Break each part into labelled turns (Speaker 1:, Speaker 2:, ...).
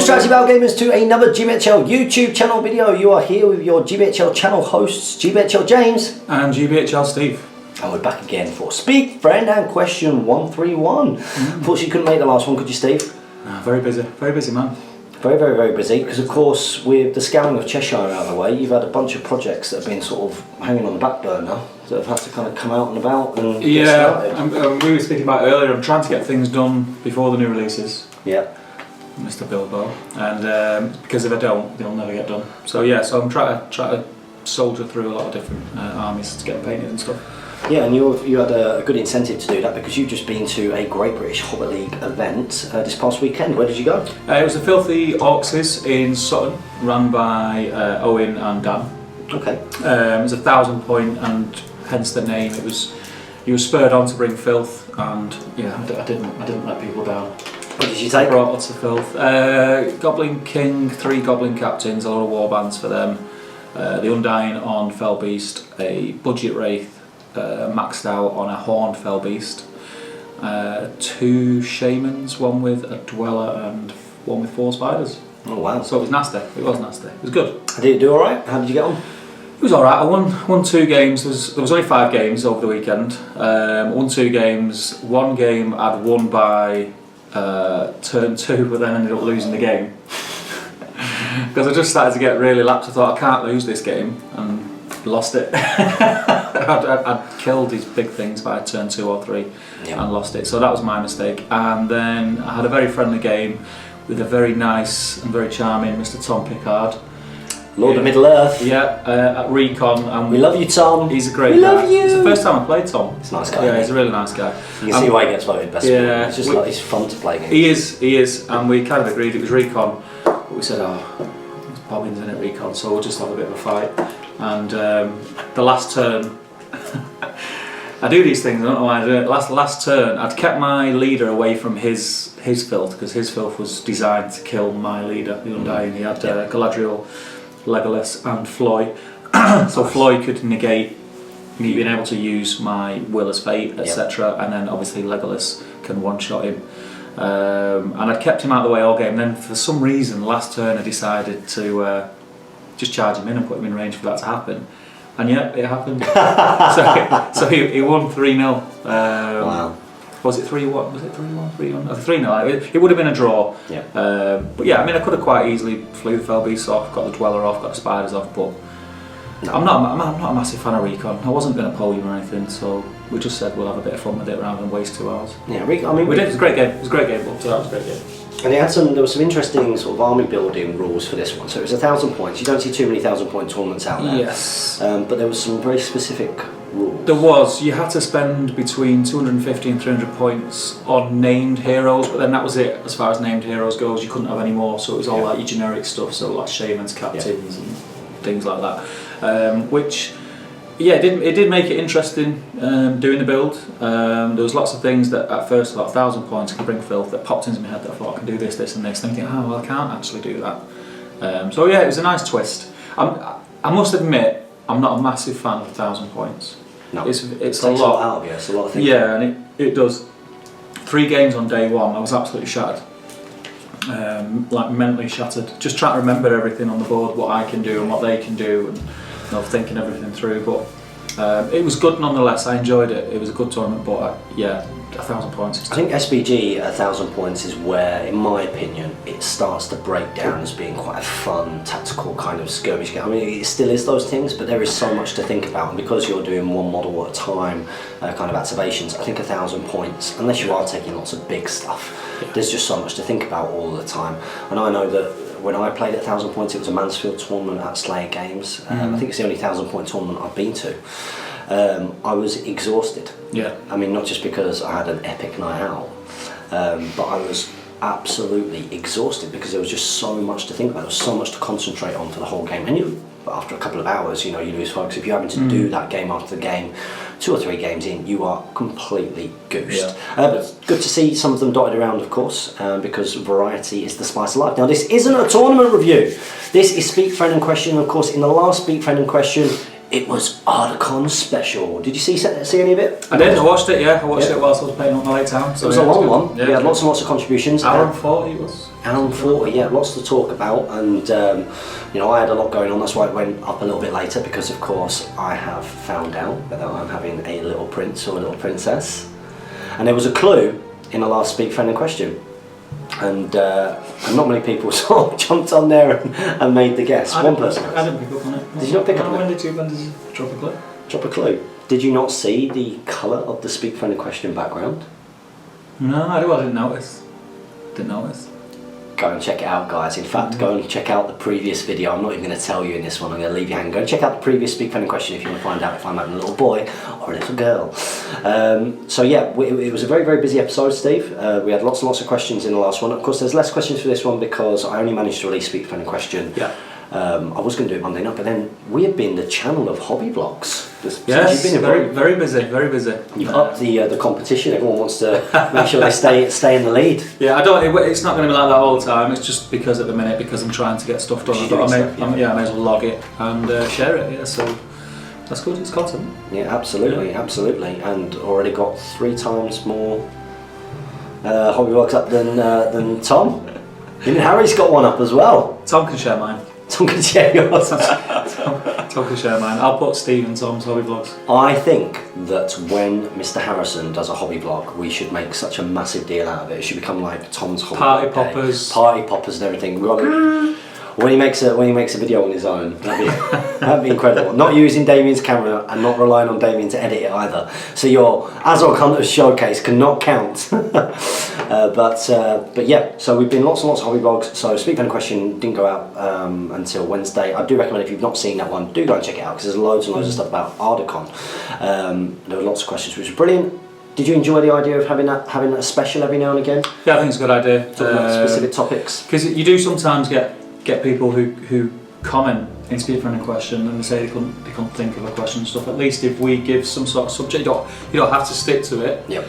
Speaker 1: Strategy Battle Gamers to another GBHL YouTube channel video. You are here with your GBHL channel hosts, GBHL James
Speaker 2: and GBHL Steve.
Speaker 1: And we're back again for Speak, Friend and Question 131. Unfortunately you couldn't make the last one, could you, Steve?
Speaker 2: Very busy man.
Speaker 1: Very busy, because of course with the scouring of Cheshire out of the way, you've had a bunch of projects that have been sort of hanging on the back burner that have had to kind of come out and about and get started.
Speaker 2: We were speaking about earlier, I'm trying to get things done before the new releases.
Speaker 1: Yeah.
Speaker 2: Mr. Bilbo, and because if I don't, they'll never get done. So yeah, so I'm trying to soldier through a lot of different armies to get them painted and stuff.
Speaker 1: Yeah, and you had a good incentive to do that because you've just been to a Great British Hobbit League event this past weekend. Where did you go?
Speaker 2: It was the Filthy Orcses in Sutton, run by Owen and Dan.
Speaker 1: Okay.
Speaker 2: It was 1,000 point, and hence the name. You were spurred on to bring filth, and yeah, I didn't let people down.
Speaker 1: What did you take?
Speaker 2: I brought lots of filth. Goblin King, 3 Goblin Captains, a lot of war bands for them. The Undying on Fell Beast, a Budget Wraith maxed out on a Horned Fell Beast. 2 Shamans, one with a Dweller and one with 4 Spiders.
Speaker 1: Oh wow.
Speaker 2: So it was nasty, it was good.
Speaker 1: Did you do alright? How did you get on?
Speaker 2: It was alright, I won 2 games. There was only 5 games over the weekend. Won 2 games, 1 game I'd won by turn 2, but then ended up losing the game because I just started to get really lapped. I thought I can't lose this game and lost it. I'd killed these big things by turn 2 or 3 and lost it, so that was my mistake. And then I had a very friendly game with a very nice and very charming Mr. Tom Pickard,
Speaker 1: Lord of Middle Earth.
Speaker 2: Yeah, at Recon, and
Speaker 1: we love you, Tom.
Speaker 2: He's a great
Speaker 1: guy.
Speaker 2: Love you. It's the first time I played Tom.
Speaker 1: He's a nice guy.
Speaker 2: Yeah, he's a really nice guy.
Speaker 1: You can see why he gets voted best.
Speaker 2: Yeah,
Speaker 1: it's just like it's fun to play games.
Speaker 2: He is, and we kind of agreed it was Recon, but we said, oh, it's bobbins in it, Recon, so we'll just have a bit of a fight. And the last turn, I do these things, I don't know why I do it. Last turn, I'd kept my leader away from his filth, because his filth was designed to kill my leader, the Undying. He had Galadriel, Legolas and Floy, so Floy could negate me being able to use my Will as Fate, etc. And then obviously Legolas can one-shot him. And I'd kept him out of the way all game. And then for some reason, last turn I decided to just charge him in and put him in range for that to happen. And yeah, it happened. so he won 3-0.
Speaker 1: Wow.
Speaker 2: Was it 3-1? Was it 3-1? 3-1? 3-0. It would have been a draw.
Speaker 1: Yeah.
Speaker 2: But yeah, I mean, I could have quite easily flew the Fell Beasts off, got the Dweller off, got the Spiders off, but no. I'm not a massive fan of Recon. I wasn't going to podium or anything, so we just said we'll have a bit of fun with it rather than waste 2 hours.
Speaker 1: Yeah, I mean,
Speaker 2: we did. It was a great game. It was a great game, so that was a great game.
Speaker 1: And there were some interesting sort of army building rules for this one. So it was 1,000 points. You don't see too many 1,000-point tournaments out there.
Speaker 2: Yes.
Speaker 1: But there was some very specific rules.
Speaker 2: There was. You had to spend between 250 and 300 points on named heroes, but then that was it as far as named heroes goes. You couldn't have any more, so it was all like your generic stuff, so like shamans, captains, and things like that. Which, yeah, it did make it interesting doing the build. There was lots of things that at first, about 1,000 points, can bring filth, that popped into my head that I thought I can do this, this, and this. And then you think, oh, well, I can't actually do that. So yeah, it was a nice twist. I must admit, I'm not a massive fan of 1,000 points.
Speaker 1: No,
Speaker 2: it's
Speaker 1: a lot out of you. It's a lot of things.
Speaker 2: Yeah, and it does. 3 games on day 1, I was absolutely shattered. Like mentally shattered. Just trying to remember everything on the board, what I can do and what they can do, and thinking everything through. But it was good nonetheless. I enjoyed it. It was a good tournament, but yeah, 1,000 points.
Speaker 1: I think SBG 1,000 points is where, in my opinion, it starts to break down as being quite a fun, tactical kind of skirmish game. I mean, it still is those things, but there is so much to think about, and because you're doing 1 model at a time, kind of activations, I think 1,000 points, unless you are taking lots of big stuff, there's just so much to think about all the time. And I know that when I played at 1,000 points, it was a Mansfield tournament at Slayer Games. I think it's the only 1,000-point tournament I've been to. I was exhausted.
Speaker 2: Yeah.
Speaker 1: I mean, not just because I had an epic night out, but I was absolutely exhausted because there was just so much to think about. There was so much to concentrate on for the whole game. And after a couple of hours, you lose focus. If you're having to do that game after the game, 2 or 3 games in, you are completely goosed. But it's good to see some of them dotted around, of course, because variety is the spice of life. Now, this isn't a tournament review. This is Speak, Friend and Question. Of course, in the last Speak, Friend and Question, it was Ardacon special. Did you see any of it?
Speaker 2: I did. I watched it. Yeah, I watched it whilst I was playing up my late town. So
Speaker 1: it was a long one. Yeah. We had lots and lots of contributions.
Speaker 2: Hour and 40 it was.
Speaker 1: Hour and 40. Yeah, lots to talk about, and I had a lot going on. That's why it went up a little bit later, because of course I have found out that I'm having a little prince or a little princess, and there was a clue in the last Speak Friendly question. And not many people sort of jumped on there and made the guess. One person.
Speaker 2: I didn't pick up on it.
Speaker 1: Did you not pick up on it?
Speaker 2: When did you drop a clue?
Speaker 1: Drop a clue. Did you not see the colour of the Speak Friendly question background?
Speaker 2: No, I didn't notice. Didn't notice.
Speaker 1: Go and check it out, guys. In fact, go and check out the previous video. I'm not even going to tell you in this one. I'm going to leave you hanging. Go and check out the previous Speak Friendly question if you want to find out if I'm having a little boy or a little girl. So yeah, it was a very, very busy episode, Steve. We had lots and lots of questions in the last one. Of course, there's less questions for this one because I only managed to release Speak Friendly question.
Speaker 2: Yeah.
Speaker 1: I was going to do it Monday night, but then we have been the channel of hobby vlogs.
Speaker 2: Yes, you've been very busy, very busy.
Speaker 1: You've upped the competition. Everyone wants to make sure they stay in the lead.
Speaker 2: Yeah, it's not going to be like that all the time. It's just because at the minute, because I'm trying to get stuff done. I may as well log it and share it. Yeah, so that's good. It's content.
Speaker 1: Yeah, absolutely, and already got 3 times more hobby vlogs up than Tom. Even Harry's got one up as well.
Speaker 2: Tom can share mine.
Speaker 1: Tom can share yours.
Speaker 2: Tom can share mine. I'll put Steve and Tom's hobby vlogs.
Speaker 1: I think that when Mr. Harrison does a hobby vlog, we should make such a massive deal out of it. It should become like Tom's hobby
Speaker 2: party
Speaker 1: vlog
Speaker 2: poppers,
Speaker 1: party poppers, and everything. When he makes a video on his own, that'd be incredible. Not using Damien's camera and not relying on Damien to edit it either. So your Azog Hunters showcase cannot count. But yeah, so we've been lots and lots of hobby vlogs. So Speak Friendly question didn't go out until Wednesday. I do recommend, if you've not seen that one, do go and check it out, because there's loads and loads of stuff about Ardacon. There were lots of questions, which was brilliant. Did you enjoy the idea of having a special every now and again?
Speaker 2: Yeah, I think it's a good idea.
Speaker 1: Talking about specific topics.
Speaker 2: Because you do sometimes get people who comment in Speak Friendly question and they say they couldn't think of a question and stuff. At least if we give some sort of subject, you don't have to stick to it.
Speaker 1: Yep.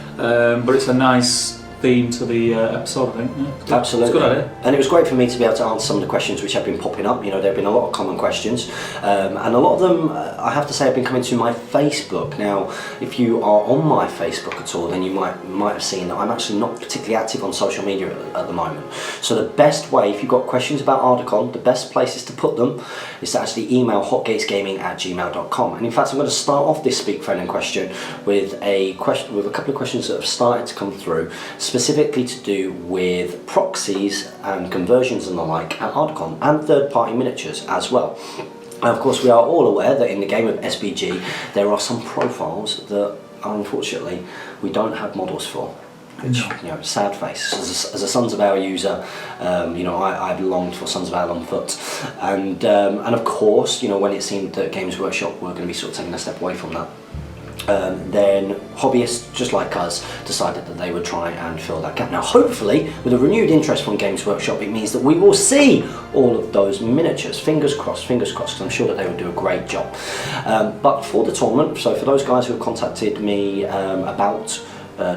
Speaker 2: But it's a nice theme to the episode, I think. Yeah.
Speaker 1: Absolutely.
Speaker 2: It's a good idea.
Speaker 1: And it was great for me to be able to answer some of the questions which have been popping up. There have been a lot of common questions, and a lot of them, I have to say, have been coming to my Facebook. Now, if you are on my Facebook at all, then you might have seen that I'm actually not particularly active on social media at the moment. So the best way, if you've got questions about Ardacon, the best places to put them is to actually email hotgatesgaming@gmail.com. And in fact, I'm going to start off this Speak Friendly question with a couple of questions that have started to come through, specifically to do with proxies and conversions and the like at Ardacon, and third-party miniatures as well. And of course, we are all aware that in the game of SBG there are some profiles that unfortunately we don't have models for. Which, sad face. As a Sons of Our user, I belonged for Sons of Our on foot, and of course, when it seemed that Games Workshop were going to be sort of taking a step away from that, then hobbyists just like us decided that they would try and fill that gap. Now hopefully, with a renewed interest from Games Workshop, it means that we will see all of those miniatures. Fingers crossed, because I'm sure that they would do a great job. But for the tournament, so for those guys who have contacted me about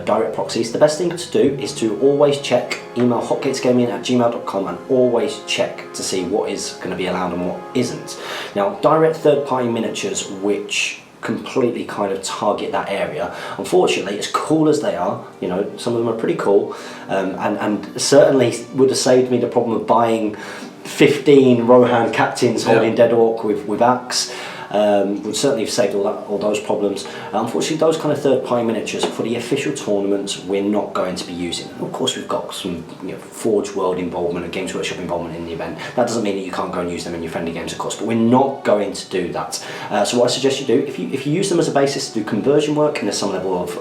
Speaker 1: direct proxies, the best thing to do is to always check, email hotgatesgaming@gmail.com, and always check to see what is going to be allowed and what isn't. Now, direct third-party miniatures which completely kind of target that area, unfortunately, as cool as they are, some of them are pretty cool, and certainly would have saved me the problem of buying 15 Rohan captains holding Dead Orc with axe. Would certainly have saved all those problems. Unfortunately, those kind of third-party miniatures for the official tournaments, we're not going to be using. Of course, we've got some Forge World involvement and Games Workshop involvement in the event. That doesn't mean that you can't go and use them in your friendly games, of course, but we're not going to do that. So what I suggest you do, if you use them as a basis to do conversion work, and there's some level of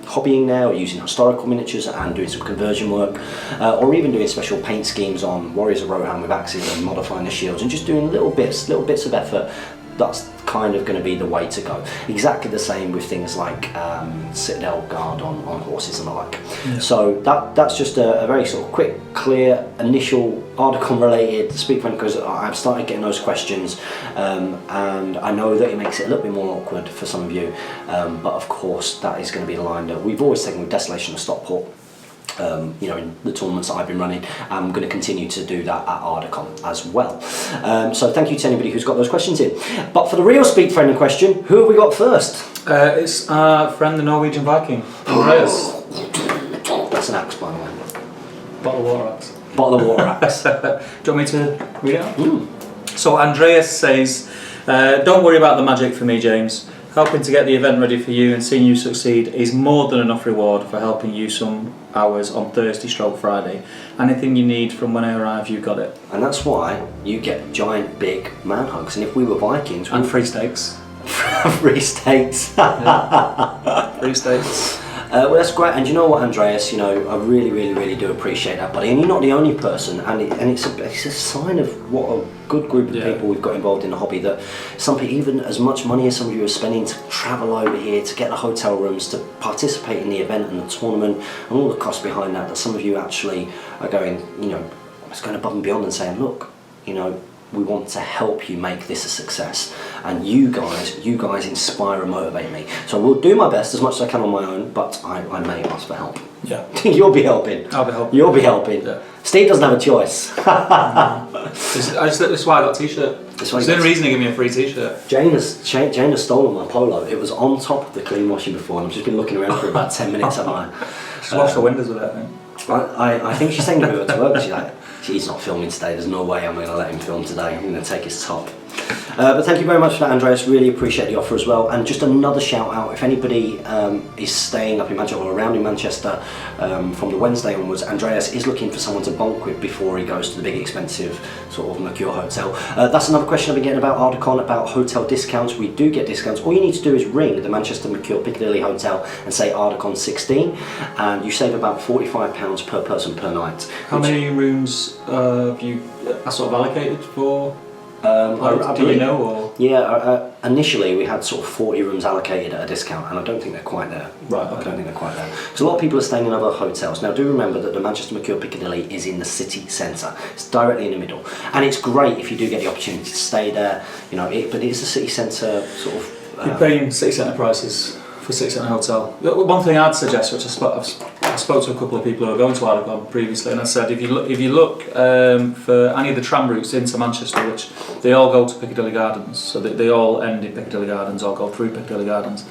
Speaker 1: hobbying there, or using historical miniatures and doing some conversion work, or even doing special paint schemes on Warriors of Rohan with axes and modifying the shields, and just doing little bits of effort, that's kind of going to be the way to go. Exactly the same with things like Citadel Guard on horses and the like. Yeah. So that's just a very sort of quick, clear, initial Ardacon related Speak Friendly, because I've started getting those questions, and I know that it makes it a little bit more awkward for some of you, but of course that is going to be the line that we've always taken with Desolation of Stockport. in the tournaments that I've been running. I'm going to continue to do that at Ardacon as well. So thank you to anybody who's got those questions in. But for the real speed friendly question, who have we got first?
Speaker 2: It's our friend the Norwegian Viking, Andreas.
Speaker 1: That's an axe, by the way.
Speaker 2: Bottle of water axe.
Speaker 1: Bottle of water axe.
Speaker 2: Do you want me to read it out? So Andreas says, don't worry about the magic for me, James. Helping to get the event ready for you and seeing you succeed is more than enough reward for helping you some hours on Thursday/Friday. Anything you need from when I arrive, you got it.
Speaker 1: And that's why you get giant, big man hugs. And if we were Vikings...
Speaker 2: And free steaks.
Speaker 1: Free steaks.
Speaker 2: Yeah. Free steaks.
Speaker 1: Well, that's great, and you know what, Andreas? I really, really, really do appreciate that, buddy. And you're not the only person, and it's a sign of what a good group of people we've got involved in the hobby. That some people, even as much money as some of you are spending to travel over here, to get the hotel rooms, to participate in the event and the tournament, and all the costs behind that. That some of you actually are going, it's going above and beyond and saying, look, we want to help you make this a success, and you guys inspire and motivate me. So I will do my best as much as I can on my own, but I may ask for help.
Speaker 2: Yeah.
Speaker 1: You'll be helping.
Speaker 2: I'll be helping.
Speaker 1: You'll be helping.
Speaker 2: Yeah.
Speaker 1: Steve doesn't have a choice.
Speaker 2: That's why I got a t-shirt. There's no reason to give me a free t-shirt.
Speaker 1: Jane has stolen my polo. It was on top of the clean washing before, and I've just been looking around for about 10 minutes, haven't I?
Speaker 2: Just wash the windows with it, I think.
Speaker 1: I think she's taking me to work. She's like, he's not filming today, there's no way I'm going to let him film today, I'm going to take his top. But thank you very much for that, Andreas, really appreciate the offer as well. And just another shout out, if anybody is staying up in Manchester or around in Manchester from the Wednesday onwards, Andreas is looking for someone to bunk with before he goes to the big expensive sort of Mercure hotel. That's another question I've been getting about Ardacon, about hotel discounts. We do get discounts. All you need to do is ring the Manchester Mercure Piccadilly Hotel and say Ardacon 16, and you save about £45 per person per night.
Speaker 2: How many rooms have you sort of allocated for? Do you know? Or?
Speaker 1: Yeah, initially we had sort of 40 rooms allocated at a discount, and I don't think they're quite there.
Speaker 2: Right,
Speaker 1: I don't think they're quite there. Because a lot of people are staying in other hotels. Now do remember that the Manchester Mercure Piccadilly is in the city centre. It's directly in the middle. And it's great if you do get the opportunity to stay there, but it is a city centre sort of...
Speaker 2: You're paying city centre prices for city centre hotel. One thing I'd suggest, which I spoke to a couple of people who are going to Ardacon previously, and I said if you look for any of the tram routes into Manchester, which they all go to Piccadilly Gardens, so they all end in Piccadilly Gardens or go through Piccadilly Gardens.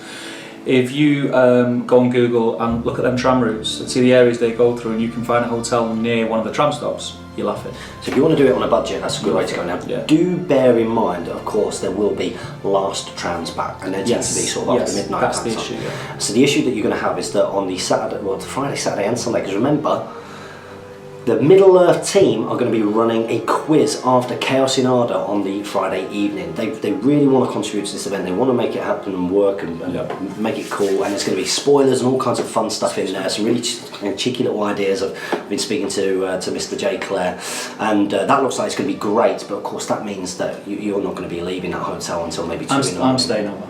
Speaker 2: If you go on Google and look at them tram routes and see the areas they go through, and you can find a hotel near one of the tram stops, you're laughing.
Speaker 1: So if you want to do it on a budget, that's a good way to go. Now, do bear in mind, of course, there will be last trams back, and there tends to be sort of after midnight.
Speaker 2: That's the issue. Yeah.
Speaker 1: So the issue that you're going to have is that on the Friday, Saturday, and Sunday, because remember, the Middle Earth team are going to be running a quiz after Chaos in Arda on the Friday evening. They really want to contribute to this event. They want to make it happen and work and make it cool. And there's going to be spoilers and all kinds of fun stuff in there. Some really cheeky little ideas. I've been speaking to Mr. J. Clare, and that looks like it's going to be great. But of course, that means that you're not going to be leaving that hotel until maybe 2 in the morning.
Speaker 2: I'm staying over.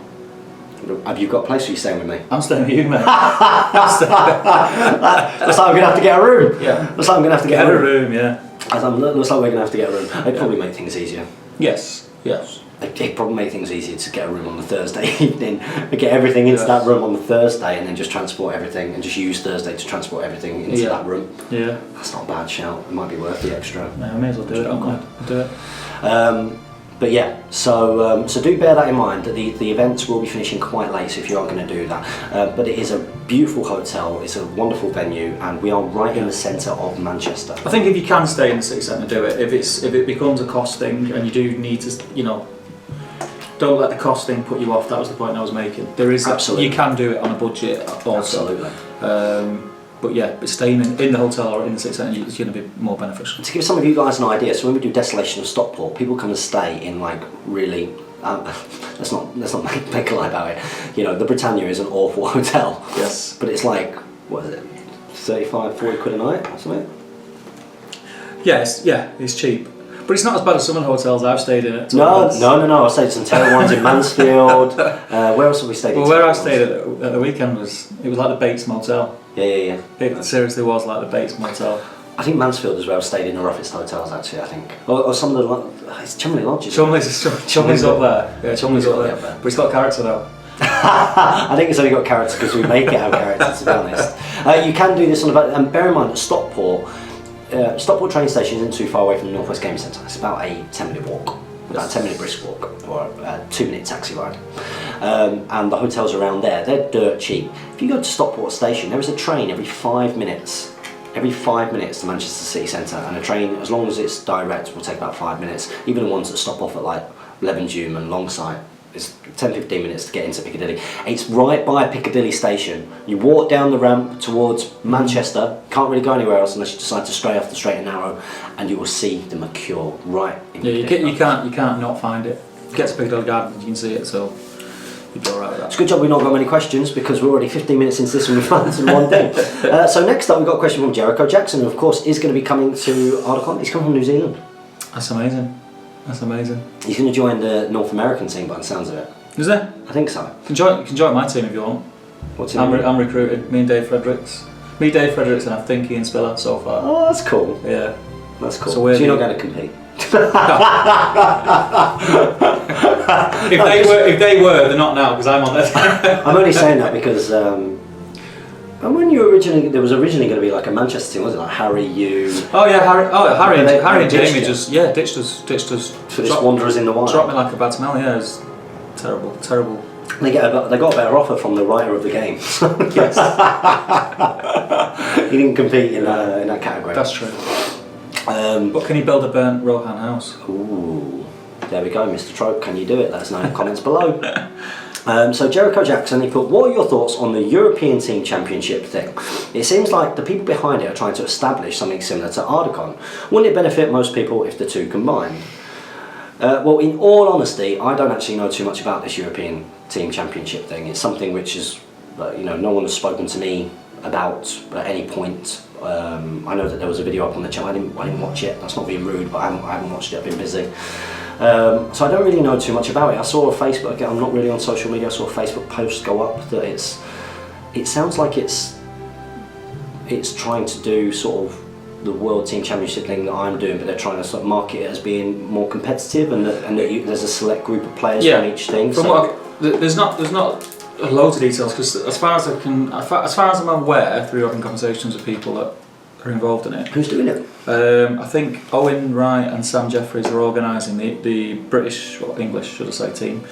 Speaker 1: Have you got a place, or are you staying with me?
Speaker 2: I'm staying with you, mate.
Speaker 1: Looks like I'm going to have to get a room.
Speaker 2: Yeah.
Speaker 1: Looks like I'm going to have to get a room.
Speaker 2: Yeah.
Speaker 1: Looks like we're going to have to get a room. It'd probably make things easier.
Speaker 2: Yes.
Speaker 1: It'd probably make things easier to get a room on the Thursday evening, get everything into that room on the Thursday, and then just transport everything, and just use Thursday to transport everything into that room.
Speaker 2: Yeah.
Speaker 1: That's not a bad shout. It might be worth the extra.
Speaker 2: No, I may as well do it. I'll do it.
Speaker 1: But yeah, so do bear that in mind, that the events will be finishing quite late, so if you are going to do that. But it is a beautiful hotel, it's a wonderful venue, and we are right in the centre of Manchester.
Speaker 2: I think if you can stay in the city centre, do it. If it becomes a cost thing and you do need to, don't let the cost thing put you off. That was the point I was making. There is
Speaker 1: absolutely.
Speaker 2: You can do it on a budget also.
Speaker 1: Absolutely.
Speaker 2: But staying in the hotel or in the city centre is going to be more beneficial.
Speaker 1: To give some of you guys an idea, so when we do Desolation of Stockport, people come and stay in really, let's not make a lie about it. The Britannia is an awful hotel.
Speaker 2: Yes.
Speaker 1: But it's like, what is it, 35, 40 quid a night or something?
Speaker 2: It's cheap. But it's not as bad as some of the hotels I've stayed in.
Speaker 1: No. I stayed some terrible ones in Mansfield. Where else have we stayed?
Speaker 2: Well, where I stayed at the weekend was like the Bates Motel.
Speaker 1: Yeah.
Speaker 2: It seriously was like the Bates Motel.
Speaker 1: I think Mansfield as well stayed in the roughest hotels actually. I think, or some of the it's Cholmondeley Lodges.
Speaker 2: Cholmondeley's up there. Yeah, Cholmondeley's up there. But it's got character though.
Speaker 1: I think it's only got character because we make it have character, to be honest. You can do this on the and bear in mind that Stockport train station isn't too far away from the Northwest Gaming Centre. It's about a 10-minute walk, about a 10-minute brisk walk, or a 2-minute taxi ride. And the hotels around there, they're dirt cheap. If you go to Stockport station, there is a train every 5 minutes. Every 5 minutes to Manchester City Centre, and a train, as long as it's direct, will take about 5 minutes. Even the ones that stop off at like Levenshulme and Longsight, it's 10-15 minutes to get into Piccadilly. It's right by Piccadilly station. You walk down the ramp towards Manchester, can't really go anywhere else unless you decide to stray off the straight and narrow, and you will see the Mercure right in
Speaker 2: you can't not find it. Get to Piccadilly Gardens, you can see it, so you'd be alright with that.
Speaker 1: It's a good job we've not got many questions because we're already 15 minutes into this and we've answered one thing. So next up we've got a question from Jericho Jackson, who of course is going to be coming to Ardicon. He's coming from New Zealand.
Speaker 2: That's amazing. That's amazing.
Speaker 1: He's going to join the North American team by the sounds of it.
Speaker 2: Is there?
Speaker 1: I think so.
Speaker 2: You can join my team if you want.
Speaker 1: What team?
Speaker 2: I'm recruited. Me and Dave Fredericks. Me, Dave Fredericks, and I think Ian Spiller so far.
Speaker 1: Oh, that's cool.
Speaker 2: Yeah.
Speaker 1: That's cool.
Speaker 2: So
Speaker 1: you're not going to compete?
Speaker 2: If they were, they're not now because I'm on this.
Speaker 1: I'm only saying that because when there was originally going to be like a Manchester team, wasn't it? Like Harry, you.
Speaker 2: Oh yeah, Harry and Jamie
Speaker 1: ditched
Speaker 2: ditched us.
Speaker 1: For this Wanderers in the Wild.
Speaker 2: Dropped me like a bad smell. Yeah, it was terrible.
Speaker 1: They got a better offer from the writer of the game.
Speaker 2: Yes.
Speaker 1: He didn't compete in that category.
Speaker 2: That's true. But can you build a burnt Rohan house?
Speaker 1: Ooh, there we go, Mr. Trope. Can you do it? Let us know in the comments below. So Jericho Jackson, he put, what are your thoughts on the European Team Championship thing? It seems like the people behind it are trying to establish something similar to Ardicon. Wouldn't it benefit most people if the two combined? Well, in all honesty, I don't actually know too much about this European Team Championship thing. It's something which is, no one has spoken to me about at any point. I know that there was a video up on the channel. I didn't watch it. That's not being rude, but I haven't watched it. I've been busy. So I don't really know too much about it. I saw a Facebook, again, I'm not really on social media, I saw a Facebook post go up that it sounds like it's trying to do sort of the World Team Championship thing that I'm doing, but they're trying to sort of market it as being more competitive, and that there's a select group of players from each thing.
Speaker 2: There's not loads of details, because as far as I'm aware, through having conversations with people that are involved in it.
Speaker 1: Who's doing it?
Speaker 2: I think Owen Wright and Sam Jeffries are organising the British, or English should I say, team.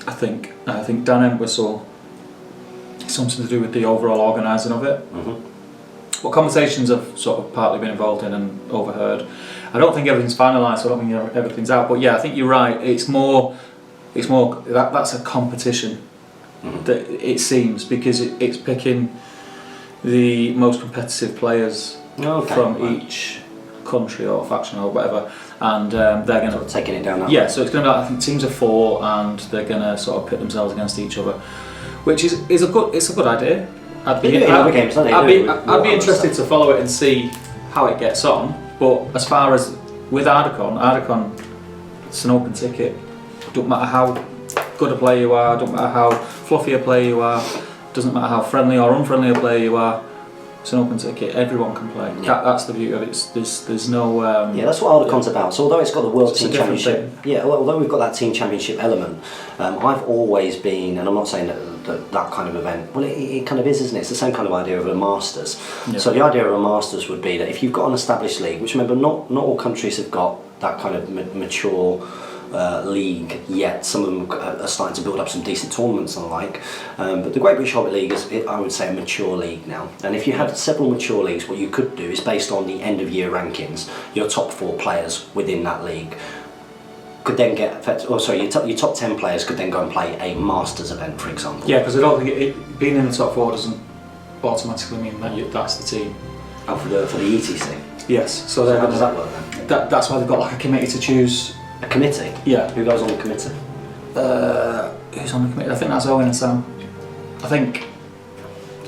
Speaker 2: I think Dan Entwistle, something to do with the overall organising of it.
Speaker 1: Mm-hmm.
Speaker 2: What conversations I've sort of partly been involved in and overheard. I don't think everything's finalised, so I don't think everything's out. But yeah, I think you're right. It's more that's a competition.
Speaker 1: Mm-hmm.
Speaker 2: That it seems, because it's picking the most competitive players from each country or faction or whatever, and they're going to
Speaker 1: taking it down.
Speaker 2: Yeah, so it's going to be like, I think teams of 4, and they're going to sort of pit themselves against each other, which is a good idea. I'd be interested to follow it and see how it gets on. But as far as with Ardicon, it's an open ticket. Don't matter how good a player you are, don't matter how fluffy a player you are, doesn't matter how friendly or unfriendly a player you are. It's an open ticket. Everyone can play. Yeah. That's the beauty of it. There's no.
Speaker 1: Yeah, that's what Ardicon's about. So although it's got the World Team Championship, although we've got that Team Championship element, I've always been, and I'm not saying that kind of event. Well, it kind of is, isn't it? It's the same kind of idea of a Masters. Yeah. So the idea of a Masters would be that if you've got an established league, which remember not all countries have got that kind of mature league yet. Some of them are starting to build up some decent tournaments and the like, but the Great British Hobbit League is, I would say, a mature league now. And if you had several mature leagues, what you could do is, based on the end of year rankings, your top 4 players within that league could then get your top 10 players could then go and play a Masters event, for example.
Speaker 2: Yeah, because I don't think being in the top 4 doesn't automatically mean that that's the team.
Speaker 1: Oh, for the ETC.
Speaker 2: Yes. So
Speaker 1: how does that work then?
Speaker 2: That's why they've got like a committee to choose.
Speaker 1: A committee?
Speaker 2: Yeah.
Speaker 1: Who goes on the committee?
Speaker 2: Who's on the committee? I think that's Owen and Sam. I think.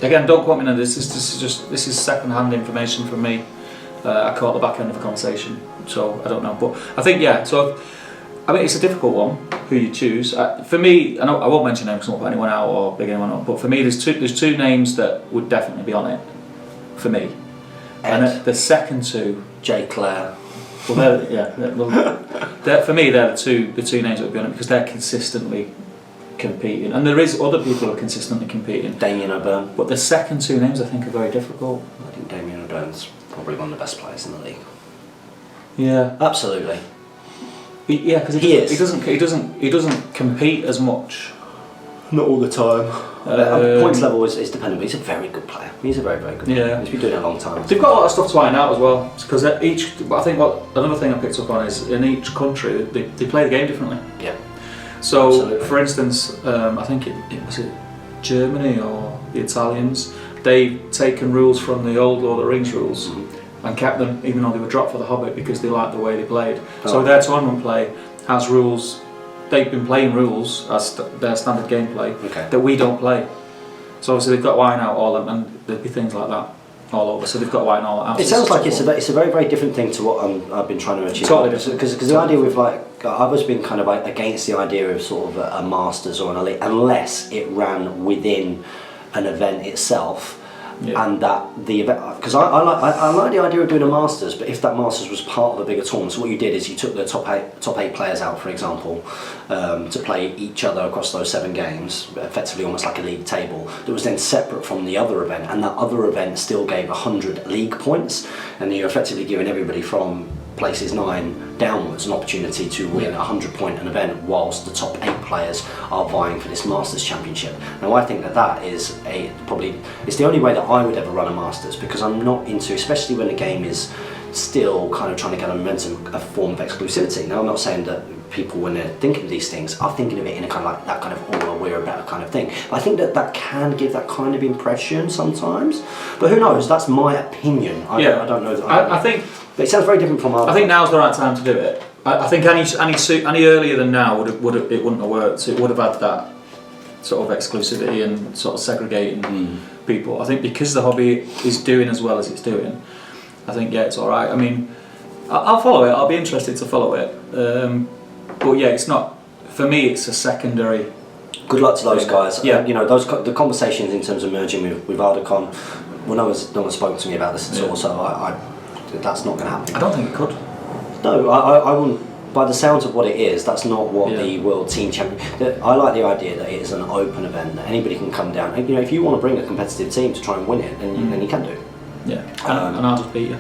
Speaker 2: Again, don't quote me on this. This is second-hand information from me. I caught the back end of the conversation, so I don't know. But I think So I mean, it's a difficult one. Who you choose? For me, I won't mention names. I won't put anyone out or big anyone up. But for me, there's two names that would definitely be on it. For me,
Speaker 1: Ed.
Speaker 2: And the second 2.
Speaker 1: J. Clare.
Speaker 2: Well, for me, they're the two names that would be on it, because they're consistently competing, and there is other people who are consistently competing.
Speaker 1: Damien O'Byrne.
Speaker 2: But the second two names I think are very difficult.
Speaker 1: I think Damien O'Byrne's probably one of the best players in the league.
Speaker 2: Yeah,
Speaker 1: Absolutely.
Speaker 2: yeah, because he doesn't compete as much.
Speaker 1: Not all the time. Points level is dependent, but he's a very good player. He's a very, very good player.
Speaker 2: Yeah.
Speaker 1: He's been doing it a long time.
Speaker 2: They've got a lot of stuff to iron out as well, because I think another thing I picked up on is in each country they play the game differently.
Speaker 1: Yeah.
Speaker 2: So,
Speaker 1: Absolutely.
Speaker 2: for instance, I think it was Germany or the Italians. They've taken rules from the old Lord of the Rings rules and kept them, even though they were dropped for the Hobbit, because they liked the way they played. So their tournament play has rules. They've been playing rules as their standard gameplay that we don't play. So obviously they've got to iron out all of them, and there'll be things like that all over. So they've got to iron all that out.
Speaker 1: It sounds like it's a very, very different thing to what I've been trying to achieve.
Speaker 2: Totally different.
Speaker 1: Because the idea with I've always been kind of against the idea of sort of a Masters or an Elite unless it ran within an event itself.
Speaker 2: Yeah.
Speaker 1: And that the event, because I like the idea of doing a Masters, but if that Masters was part of a bigger tournament, so what you did is you took the top eight players out, for example, to play each other across those 7 games, effectively almost like a league table, that was then separate from the other event, and that other event still gave 100 league points, and you're effectively giving everybody from places 9 downwards an opportunity to win a 100-point an event, whilst the top 8 players are vying for this Masters Championship. Now I think that is it's the only way that I would ever run a Masters, because I'm not into, especially when the game is still kind of trying to get a momentum, a form of exclusivity. Now I'm not saying that people, when they're thinking of these things, are thinking of it in a kind of like that kind of oh, we're a better kind of thing. But I think that can give that kind of impression sometimes. But who knows? That's my opinion. I don't know.
Speaker 2: I think.
Speaker 1: But it sounds very different from our.
Speaker 2: I think now's the right time to do it. I think any earlier than now it wouldn't have worked. It would have had that sort of exclusivity and sort of segregating people. I think because the hobby is doing as well as it's doing, I think it's all right. I mean, I'll follow it. I'll be interested to follow it. But yeah, it's not for me. It's a secondary.
Speaker 1: Good luck to those guys.
Speaker 2: Yeah.
Speaker 1: You know, the conversations in terms of merging with Ardacon. Well, no one's spoken to me about this at all. So that's not going to happen.
Speaker 2: I don't think it could.
Speaker 1: No, I wouldn't. By the sounds of what it is, that's not what the World Team Champion. I like the idea that it is an open event that anybody can come down. And, you know, if you want to bring a competitive team to try and win it, then you can do.
Speaker 2: Yeah, and I'll just beat you.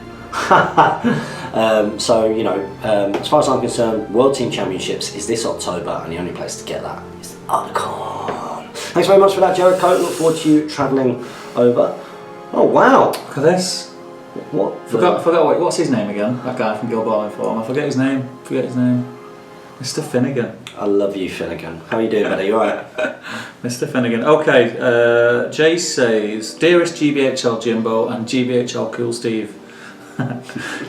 Speaker 1: So you know, as far as I'm concerned, World Team Championships is this October, and the only place to get that is Ardacon. Thanks very much for that, Jericho. Look forward to you travelling over. Oh wow!
Speaker 2: Look at this.
Speaker 1: What?
Speaker 2: Forgot what's his name again? That guy from Gilball Inform. I forget his name. Mr. Finnegan.
Speaker 1: I love you, Finnegan. How are you doing, buddy? You alright?
Speaker 2: Mr. Finnegan. Okay, Jay says, dearest GBHL Jimbo and GBHL Cool Steve.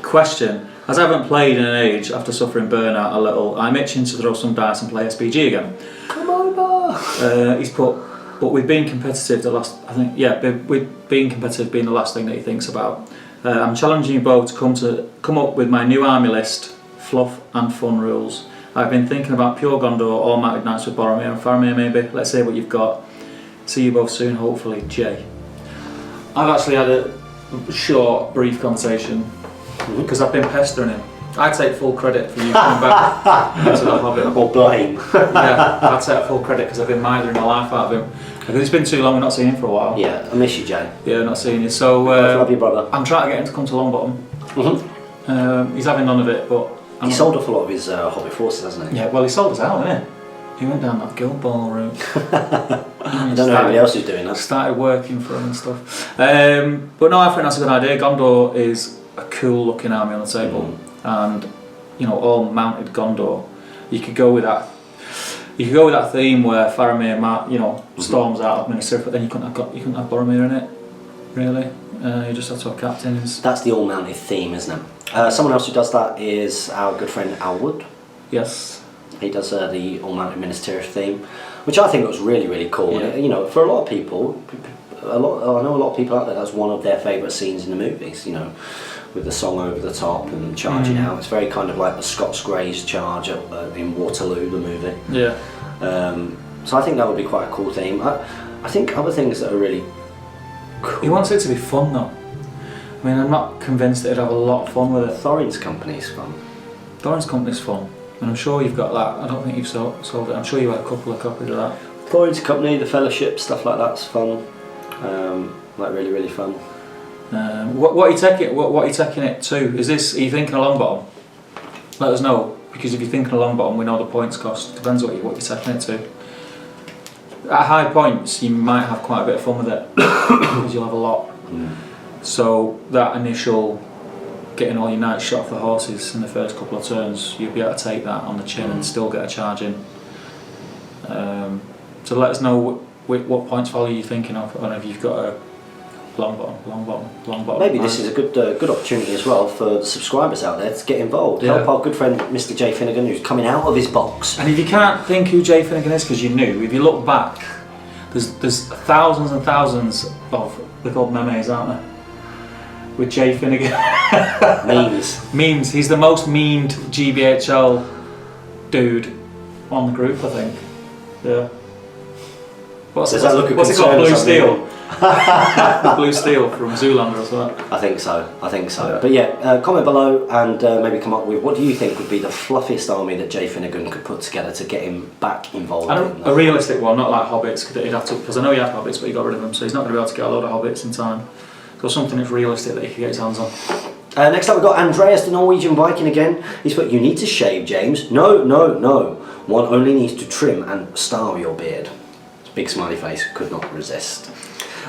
Speaker 2: Question, as I haven't played in an age after suffering burnout a little, I'm itching to throw some dice and play SBG again.
Speaker 1: Come over!
Speaker 2: He's put, but we've been competitive with being competitive being the last thing that he thinks about. I'm challenging you both to come up with my new army list, fluff and fun rules. I've been thinking about Pure Gondor, All Mounted Knights with Boromir and Faramir maybe. Let's see what you've got. See you both soon, hopefully, Jay. I've actually had a short, brief conversation because I've been pestering him. I take full credit for you coming back into the Hobbit.
Speaker 1: Or blame.
Speaker 2: Yeah, I take full credit because I've been mithering the life out of him. Because it's been too long, we've not seen him for a while.
Speaker 1: Yeah, I miss you, Jay.
Speaker 2: Yeah, not seeing you. So
Speaker 1: love you, brother.
Speaker 2: I'm trying to get him to come to Longbottom. He's having none of it, but
Speaker 1: he sold off a lot of his Hobbit forces, hasn't he?
Speaker 2: Yeah, well, he sold us out, didn't he? He went down that Guild Ball route.
Speaker 1: I don't know anybody else who's doing that.
Speaker 2: Started working for him and stuff. But no, I think that's a good idea. Gondor is a cool looking army on the table, and you know, all mounted Gondor. You could go with that. You could go with that theme where Faramir, storms out of Minas Tirith, but then you couldn't have Boromir in it, really. You just have to have captains.
Speaker 1: That's the all-mounted theme, isn't it? Someone else who does that is our good friend Al Wood.
Speaker 2: Yes.
Speaker 1: He does the all-mounted Minas Tirith theme, which I think looks really, really cool.
Speaker 2: Yeah.
Speaker 1: And, you know, for a lot of people, I know a lot of people out there, that's one of their favourite scenes in the movies, you know, with the song over the top and charging out. It's very kind of like the Scots Greys charge in Waterloo, the movie.
Speaker 2: Yeah.
Speaker 1: So I think that would be quite a cool theme. I think other things that are really cool.
Speaker 2: He wants it to be fun though. I mean, I'm not convinced that he'd have a lot of fun with it.
Speaker 1: Thorin's Company's fun.
Speaker 2: Thorin's Company's fun, and I'm sure you've got that. I don't think you've sold it. I'm sure you had a couple of copies of that.
Speaker 1: Points, company, the fellowship, stuff like that's fun. Like really fun.
Speaker 2: What are you taking? What are you taking it to? Are you thinking a long bottom? Let us know, because if you're thinking a long bottom, we know the points cost. Depends what you're taking it to. At high points, you might have quite a bit of fun with it because you'll have a lot. So that initial getting all your nights shot off the horses in the first couple of turns, you'll be able to take that on the chin and still get a charge in. So let us know what points value you're thinking of, and if you've got a long bottom.
Speaker 1: Maybe this is a good opportunity as well for the subscribers out there to get involved. Help our good friend Mr. Jay Finnegan, who's coming out of his box.
Speaker 2: And if you can't think who Jay Finnegan is because you knew, if you look back, there's thousands and thousands of, they're called memes, aren't there? With Jay Finnegan. Memes. He's the most memed GBHL dude on the group, I think. Yeah. What's it called? Blue Steel. Blue Steel from Zoolander as well.
Speaker 1: I think so.
Speaker 2: Yeah.
Speaker 1: But yeah, comment below and maybe come up with what do you think would be the fluffiest army that Jay Finnegan could put together to get him back involved in that. A
Speaker 2: realistic one, not like Hobbits, because I know he had Hobbits but he got rid of them, so he's not going to be able to get a load of Hobbits in time. So something that's realistic that he can get his hands on.
Speaker 1: Next up we've got Andreas the Norwegian Viking again. He's put, you need to shave, James. No. One only needs to trim and style your beard. Big smiley face, could not resist.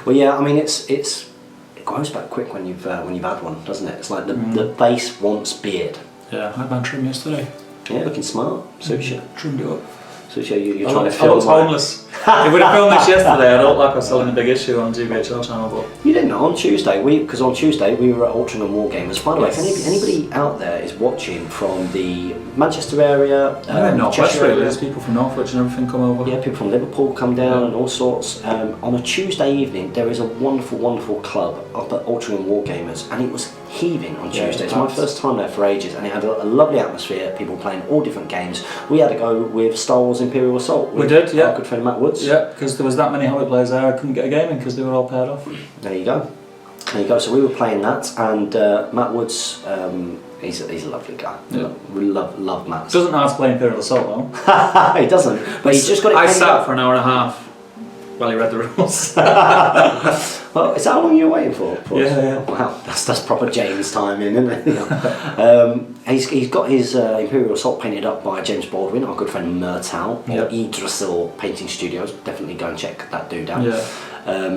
Speaker 1: Well, yeah, I mean it grows back quick when you've had one, doesn't it? It's like the face wants beard.
Speaker 2: Yeah, I had my trim yesterday.
Speaker 1: Yeah, looking smart. Suits you.
Speaker 2: Trimmed it up.
Speaker 1: Suits you. You're trying to film.
Speaker 2: I was homeless. If we'd have filmed this yesterday, I don't like I was selling a big issue on GBHL channel, but
Speaker 1: you didn't on Tuesday. Because on Tuesday we were at Altrincham Wargamers. By the way, if anybody out there is watching from the Manchester area,
Speaker 2: Northwest really, there's people from Northwich and everything come over.
Speaker 1: Yeah, people from Liverpool come down and all sorts. On a Tuesday evening, there is a wonderful club up at Altrincham Wargamers, and it was heaving on Tuesday. It's my first time there for ages, and it had a lovely atmosphere. People playing all different games. We had to go with Star Wars Imperial Assault.
Speaker 2: We did, yeah.
Speaker 1: Our good friend Matt Woods.
Speaker 2: Yeah, because there was that many Hobbit players there, I couldn't get a game in because they were all paired off.
Speaker 1: There you go. So we were playing that, and Matt Woods, he's a lovely guy.
Speaker 2: Yeah.
Speaker 1: We love Matt.
Speaker 2: Doesn't know how to play Imperial Assault though.
Speaker 1: He doesn't, but he's just got it.
Speaker 2: I sat for an hour and a half while he read the rules.
Speaker 1: Well, is that how long you were waiting for?
Speaker 2: Yeah.
Speaker 1: Wow, that's proper James timing, isn't it? He's got his Imperial Assault painted up by James Baldwin, our good friend Murtal, or Yggdrasil Painting Studios. Definitely go and check that dude out.
Speaker 2: Yeah.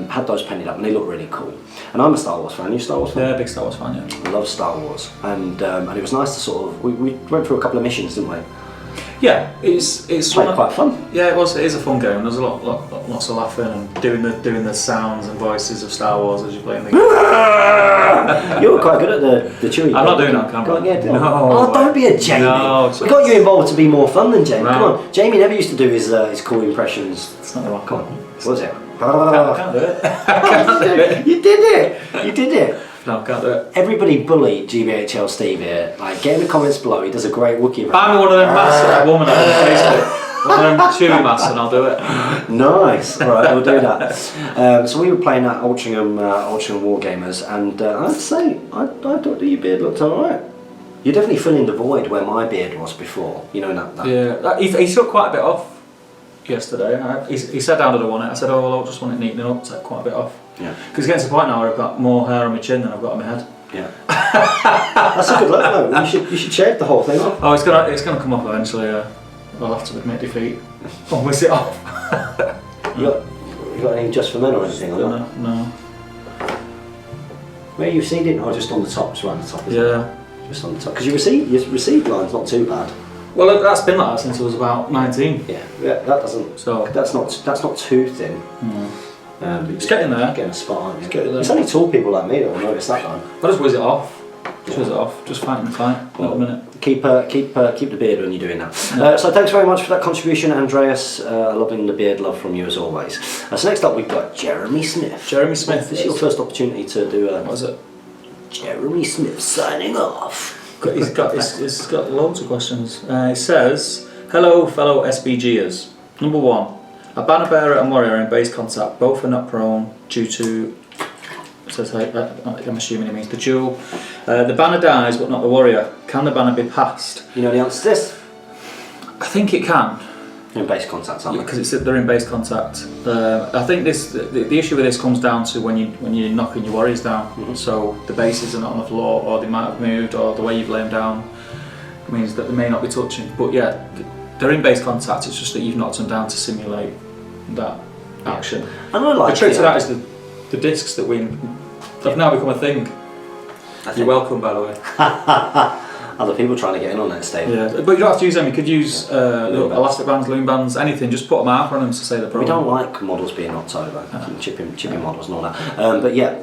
Speaker 1: Had those painted up and they look really cool. And I'm a Star Wars fan. Are you a Star Wars fan?
Speaker 2: Yeah, big Star Wars fan, yeah.
Speaker 1: I love Star Wars. And it was nice to sort of, we went through a couple of missions, didn't we?
Speaker 2: Yeah, it's
Speaker 1: quite fun.
Speaker 2: Yeah, it was. It is a fun game. There's lots of laughing and doing the sounds and voices of Star Wars as you're playing the game.
Speaker 1: You were quite good at the chewy.
Speaker 2: I'm not doing that on camera.
Speaker 1: No. Don't be a Jamie.
Speaker 2: No,
Speaker 1: we got you involved to be more fun than Jamie.
Speaker 2: No.
Speaker 1: Come on, Jamie never used to do his cool impressions.
Speaker 2: It's not the right.
Speaker 1: Come on, what was it?
Speaker 2: I can't do it.
Speaker 1: You did it.
Speaker 2: No, can't do it.
Speaker 1: Everybody bully GBHL Steve here. Like, get in the comments below. He does a great Wookiee.
Speaker 2: Buy me one of them masks that woman had on Facebook. One of them chewy masks, and I'll do it.
Speaker 1: Nice. All right, we'll do that. So we were playing at Altrincham Wargamers, and I have to say, I thought that your beard looked alright. You're definitely filling the void where my beard was before. You know that.
Speaker 2: Yeah, he took quite a bit off yesterday. He said how did I want it. I said, oh well, I just want it neatening up, take quite a bit off.
Speaker 1: Yeah.
Speaker 2: Because it's getting to the point now where I've got more hair on my chin than I've got on my head.
Speaker 1: Yeah. That's a good look though. You should shave the whole thing off.
Speaker 2: Oh, it's gonna come off eventually. I'll have to admit defeat. Or whiz it off.
Speaker 1: You got any just for men or anything? Or not?
Speaker 2: No.
Speaker 1: Where you received it? Or just on the top? Just right on the top.
Speaker 2: Yeah.
Speaker 1: Just on the top. Because your received line's not too bad.
Speaker 2: Well, that's been like that since I was about 19.
Speaker 1: Yeah. That doesn't. So that's not too thin.
Speaker 2: It's getting there.
Speaker 1: Getting a spot on you.
Speaker 2: It's
Speaker 1: only tall people like me that will notice that one.
Speaker 2: I just whiz it off. Just fighting the fight.
Speaker 1: Well,
Speaker 2: a minute.
Speaker 1: Keep the beard when you're doing that. So thanks very much for that contribution, Andreas. Loving the beard love from you as always. So next up we've got Jeremy Smith.
Speaker 2: Jeremy Smith.
Speaker 1: This is your first opportunity to do a.
Speaker 2: What is it?
Speaker 1: Jeremy Smith signing off.
Speaker 2: He's got loads of questions. He says, hello fellow SBGers. Number 1, a banner bearer and warrior in base contact, both are not prone due to, I'm assuming it means the duel. The banner dies but not the warrior. Can the banner be passed?
Speaker 1: You know the answer to this?
Speaker 2: I think it can.
Speaker 1: In base contact, aren't they?
Speaker 2: Because they're in base contact. I think the issue with this comes down to when you're knocking your warriors down. So the bases are not on the floor, or they might have moved, or the way you've laid them down means that they may not be touching. But yeah, they're in base contact. It's just that you've knocked them down to simulate that action.
Speaker 1: And I like
Speaker 2: the trick to that is the discs that they've now become a thing. You're welcome, by the way.
Speaker 1: Other people trying to get in on that, Steve.
Speaker 2: Yeah, but you don't have to use them. You could use elastic bands, loom bands, anything. Just put a marker on them to say the problem.
Speaker 1: We don't like models being knocked over, chipping models and all that. But yeah,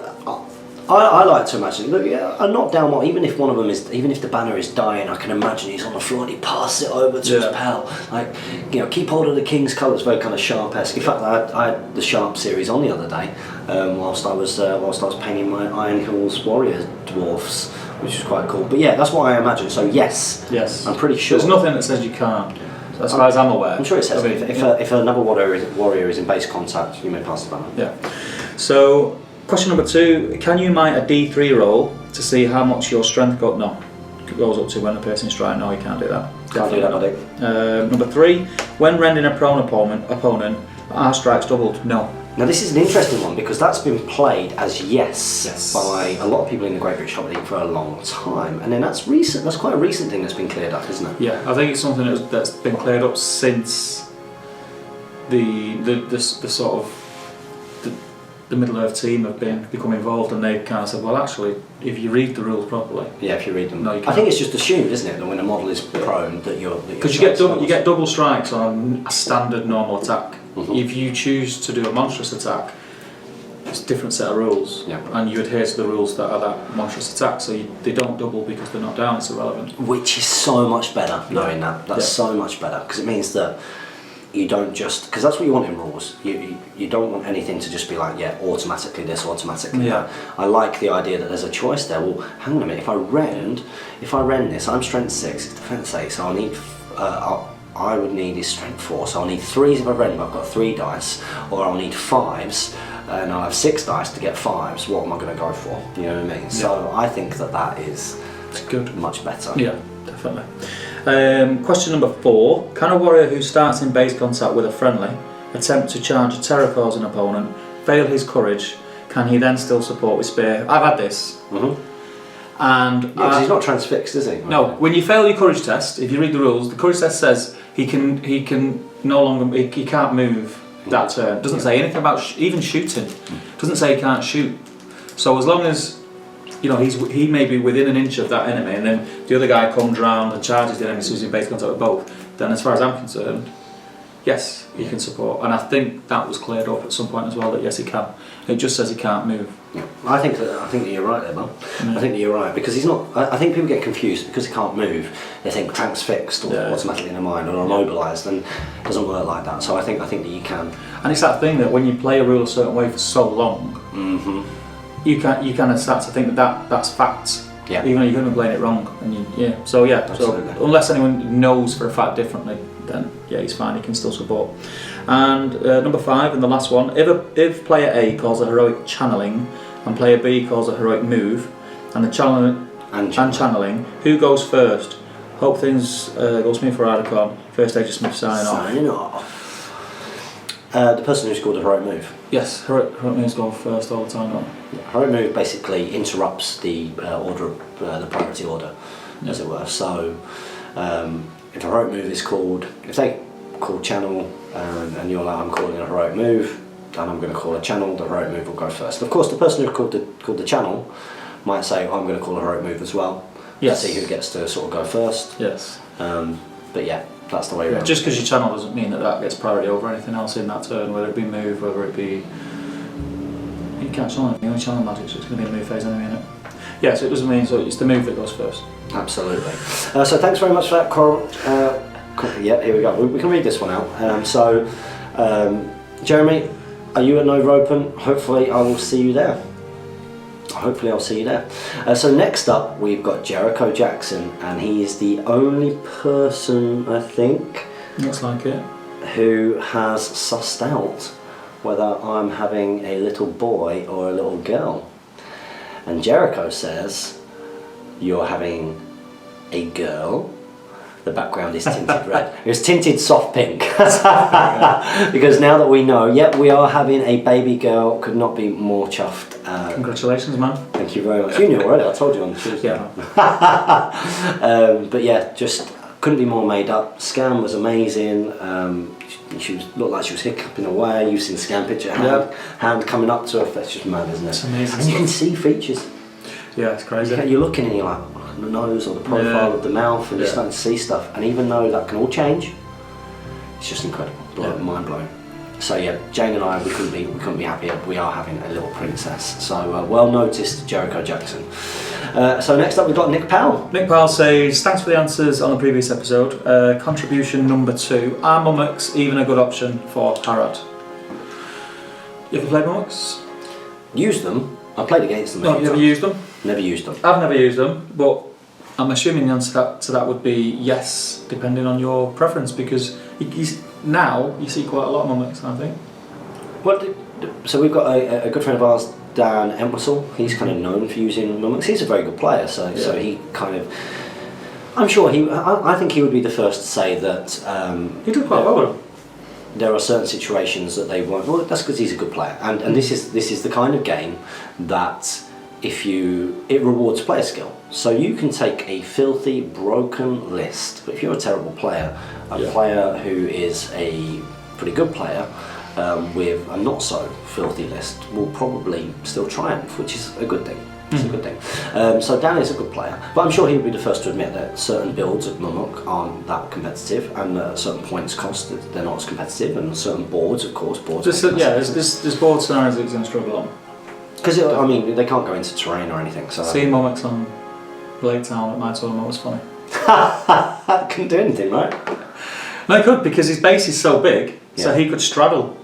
Speaker 1: I like to imagine. Look, a knockdown model, even if one of them is, even if the banner is dying, I can imagine he's on the floor and he passes it over to his pal. Like, keep hold of the King's colours, very kind of Sharp-esque. In fact, I had the Sharp series on the other day, whilst I was painting my Iron Hills Warrior dwarfs, which is quite cool. But yeah, that's what I imagine. So yes, I'm pretty sure.
Speaker 2: There's nothing that says you can't. As far as I'm aware.
Speaker 1: I'm sure it says if another warrior is in base contact, you may pass the banner.
Speaker 2: Yeah. So question number 2: can you mine a D3 roll to see how much your strength goes up to when the person is striking? No, you can't do that.
Speaker 1: Can't do that, buddy.
Speaker 2: Number 3: when rending a prone opponent, are strikes doubled? No.
Speaker 1: Now this is an interesting one because that's been played as yes by a lot of people in the Great British Hobbit League for a long time, and then that's recent. That's quite a recent thing that's been cleared up, isn't it?
Speaker 2: Yeah, I think it's something that's been cleared up since the sort of the Middle Earth team have become involved, and they've kind of said, well, actually, if you read the rules properly.
Speaker 1: Yeah, if you read them.
Speaker 2: No, you can't.
Speaker 1: I think it's just assumed, isn't it, that when a model is prone, that you're.
Speaker 2: Because you get double strikes on a standard normal attack. If you choose to do a monstrous attack, it's a different set of rules, and you adhere to the rules that are that monstrous attack, so they don't double because they're not down. It's irrelevant.
Speaker 1: Which is so much better knowing that. That's so much better because it means that you don't just, because that's what you want in rules. You don't want anything to just be like, automatically this, automatically that. I like the idea that there's a choice there. Well, hang on a minute. If I rend this, I'm strength 6, defense 8, so I'll need. I would need is strength 4, so I'll need 3s if I rend, but I've got 3 dice, or I'll need 5s, and I'll have 6 dice to get 5s. What am I going to go for? You know what I mean? So I think that is
Speaker 2: good,
Speaker 1: much better.
Speaker 2: Yeah, definitely. Question number 4: can a warrior who starts in base contact with a friendly attempt to charge a terror causing opponent, fail his courage? Can he then still support with spear? I've had this. And
Speaker 1: because he's not transfixed, is he?
Speaker 2: No. When you fail your courage test, if you read the rules, the courage test says he can no longer he can't move that turn. It doesn't say anything about even shooting. It doesn't say he can't shoot. So as long as he may be within an inch of that enemy, and then the other guy comes round and charges the enemy, so he's in base contact with both, then as far as I'm concerned, yes, he can support. And I think that was cleared up at some point as well, that yes, he can. It just says he can't move.
Speaker 1: Yeah. I think that you're right there, Mum. I think that you're right, because he's not. I think people get confused because he can't move. They think transfixed or automatically in their mind or immobilised, and it doesn't work like that. So I think that you can. And
Speaker 2: it's that thing that when you play a rule a certain way for so long, you kind of start to think that's fact.
Speaker 1: Yeah.
Speaker 2: Even though you could have been playing it wrong, and So unless anyone knows for a fact differently, then he's fine. He can still support. And number 5 and the last one: if player A calls a heroic channeling and player B calls a heroic move, and the channeling, who goes first? Hope things go smooth for Ardacon. First stage of Smith signing off.
Speaker 1: The person who's called a heroic move.
Speaker 2: Yes, heroic moves go first all the time. No?
Speaker 1: Heroic move basically interrupts the order, the priority order, as it were. So if a heroic move is called, if they call channel and you're like, I'm calling a heroic move, and I'm going to call a channel, the heroic move will go first. Of course, the person who called the channel might say, I'm going to call a heroic move as well.
Speaker 2: Yes.
Speaker 1: To see who gets to sort of go first.
Speaker 2: Yes.
Speaker 1: But yeah, that's the way around.
Speaker 2: Just because you channel doesn't mean that gets priority over anything else in that turn, whether it be move, whether it be. You can't channel anything, you only channel magic, so it's going to be a move phase anyway, isn't it? Yeah, so it doesn't mean, so it's the move that goes first.
Speaker 1: Absolutely. So thanks very much for that, Coral. Yeah, here we go. We can read this one out. Jeremy, are you at Nova Open? Hopefully I will see you there. So next up we've got Jericho Jackson, and he is the only person, I think,
Speaker 2: looks like it,
Speaker 1: who has sussed out whether I'm having a little boy or a little girl. And Jericho says, you're having a girl, the background is tinted red. It was tinted soft pink. Because now that we know, yep, we are having a baby girl. Could not be more chuffed.
Speaker 2: Congratulations, man.
Speaker 1: Thank you very much. You knew already, I told you on Tuesday.
Speaker 2: Yeah.
Speaker 1: But yeah, just couldn't be more made up. Scam was amazing. She looked like she was hiccuping away. You've seen the Scam picture, hand coming up to her. That's just mad, isn't it?
Speaker 2: It's amazing.
Speaker 1: And you can see features.
Speaker 2: Yeah, it's crazy.
Speaker 1: You're looking and you're like, the nose or the profile of the mouth, and you're starting to see stuff. And even though that can all change, it's just incredible, mind blowing. So yeah, Jane and I, we couldn't be happier. We are having a little princess. So well noticed, Jericho Jackson. So next up we've got Nick Powell.
Speaker 2: Nick Powell says, thanks for the answers on the previous episode. Contribution number 2, are mummoks even a good option for Harad? You ever played mummoks?
Speaker 1: Used them. I played against them.
Speaker 2: No, you ever used them?
Speaker 1: Never used them.
Speaker 2: I've never used them, but I'm assuming the answer to that would be yes, depending on your preference, because now you see quite a lot of mummoks, I think.
Speaker 1: So we've got a good friend of ours, Dan Entwistle. He's kind of known for using mummoks. He's a very good player, so he kind of. I'm sure I think he would be the first to say that.
Speaker 2: He did quite well with them.
Speaker 1: There are certain situations that they won't. Well, that's because he's a good player, and this is the kind of game that it rewards player skill. So you can take a filthy, broken list, but if you're a terrible player, a player who is a pretty good player with a not so filthy list will probably still triumph, which is a good thing. It's a good thing. So Dan is a good player, but I'm sure he would be the first to admit that certain builds of Mummok aren't that competitive, and at certain points cost they're not as competitive, and certain boards, of course,
Speaker 2: there's board scenarios that he's going to struggle on.
Speaker 1: Because I mean, they can't go into terrain or anything. So
Speaker 2: seeing Mummoks on Lake Town at my tournament was funny.
Speaker 1: Couldn't do anything, right?
Speaker 2: No, he could, because his base is so big, so he could straddle.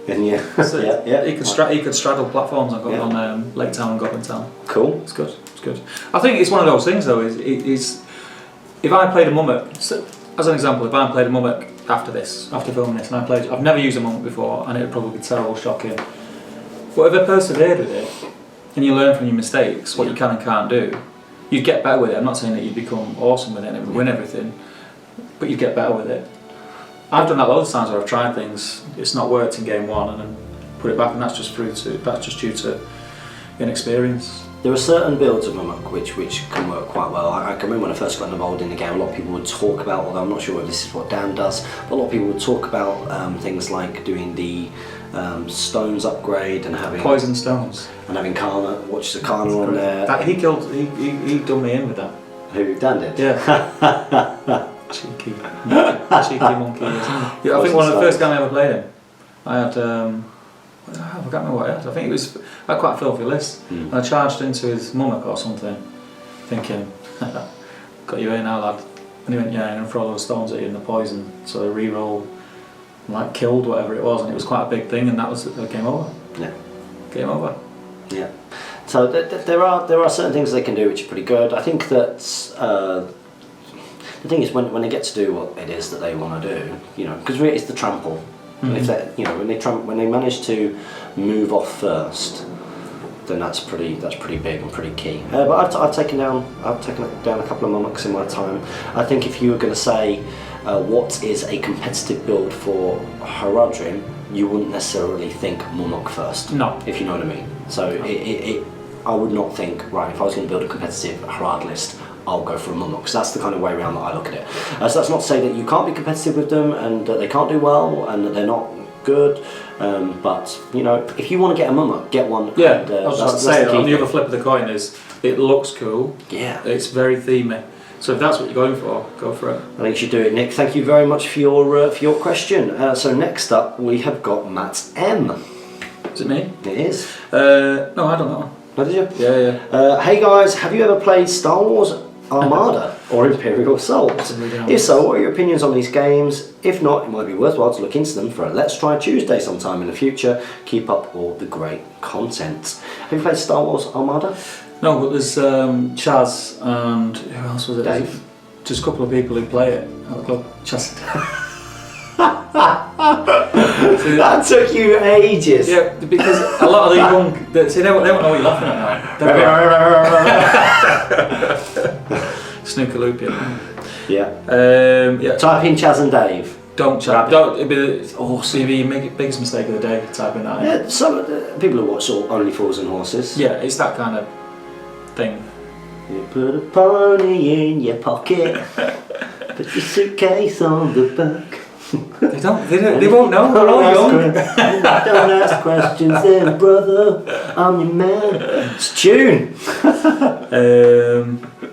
Speaker 1: And
Speaker 2: He could straddle platforms on Lake Town and Goblin Town.
Speaker 1: Cool.
Speaker 2: It's good. It's good. I think it's one of those things though. Is if I played a Mummok, as an example, if I played a Mummok after filming this, and I've never used a Mummok before, and it would probably be terrible, shocking. But if I persevered with it, and you learn from your mistakes what you can and can't do, you'd get better with it. I'm not saying that you'd become awesome with it and win everything, but you'd get better with it. I've done that loads of times where I've tried things, it's not worked in game 1, and then put it back, and that's just due to inexperience.
Speaker 1: There are certain builds of Mummok which can work quite well. I can remember when I first got involved in the game, a lot of people would talk about, although I'm not sure whether this is what Dan does, but a lot of people would talk about things like doing the stones upgrade and having
Speaker 2: poison stones
Speaker 1: and having Karna, watch the Karna on there.
Speaker 2: He done me in with that.
Speaker 1: Who, Dan did?
Speaker 2: Yeah. Cheeky monkey. Yeah, I think one of the first games I ever played him, I had I can't remember what I had. I think I had quite a filthy list. And I charged into his Mummok or something, thinking, got you in now, lad. And he went, yeah, I'm going to throw those stones at you in the poison. So I re-rolled, killed whatever it was, and it was quite a big thing, and that was game over.
Speaker 1: Yeah.
Speaker 2: Game over.
Speaker 1: Yeah. So there are certain things they can do which are pretty good. I think that the thing is when they get to do what it is that they want to do, because really it's the trample. And if when they manage to move off first, then that's pretty big and pretty key. But I've taken down a couple of Mummoks in my time. I think if you were going to say what is a competitive build for Haradrim, you wouldn't necessarily think Mummok first.
Speaker 2: No.
Speaker 1: If you know what I mean. So I would not think, right, if I was going to build a competitive Harad list, I'll go for a Mummok, because that's the kind of way around that I look at it. So that's not to say that you can't be competitive with them and that they can't do well and that they're not good, but if you want to get a Mummok, get one.
Speaker 2: Yeah,
Speaker 1: and,
Speaker 2: I was just saying, on the other flip of the coin is, it looks cool, it's very themey, so if that's what you're going for, go for it.
Speaker 1: I think you should do it, Nick. Thank you very much for your question. So next up we have got Matt M.
Speaker 2: Is it me?
Speaker 1: It is.
Speaker 2: No, I don't know.
Speaker 1: Oh, did you?
Speaker 2: Yeah.
Speaker 1: Hey guys, have you ever played Star Wars Armada or Imperial Assault? If so, what are your opinions on these games? If not, it might be worthwhile to look into them for a Let's Try Tuesday sometime in the future. Keep up all the great content. Have you played Star Wars Armada?
Speaker 2: No, but there's Chaz and who else was it?
Speaker 1: Dave.
Speaker 2: Just a couple of people who play it at the club. Chaz.
Speaker 1: That took you ages.
Speaker 2: Yeah, because a lot of the young, they won't know what you're laughing at now. Snooker loop, yeah.
Speaker 1: Yeah.
Speaker 2: Yeah.
Speaker 1: Type in Chaz and Dave.
Speaker 2: Don't chat.
Speaker 1: Rabbit.
Speaker 2: Don't. It'd be your biggest mistake of the day typing that in.
Speaker 1: Yeah, some of the people who watch sort of Only Fools and Horses.
Speaker 2: Yeah, it's that kind of thing.
Speaker 1: You put a pony in your pocket, put your suitcase on the back.
Speaker 2: They won't know. They're all young.
Speaker 1: Don't ask questions then, brother. I'm your man. It's a tune.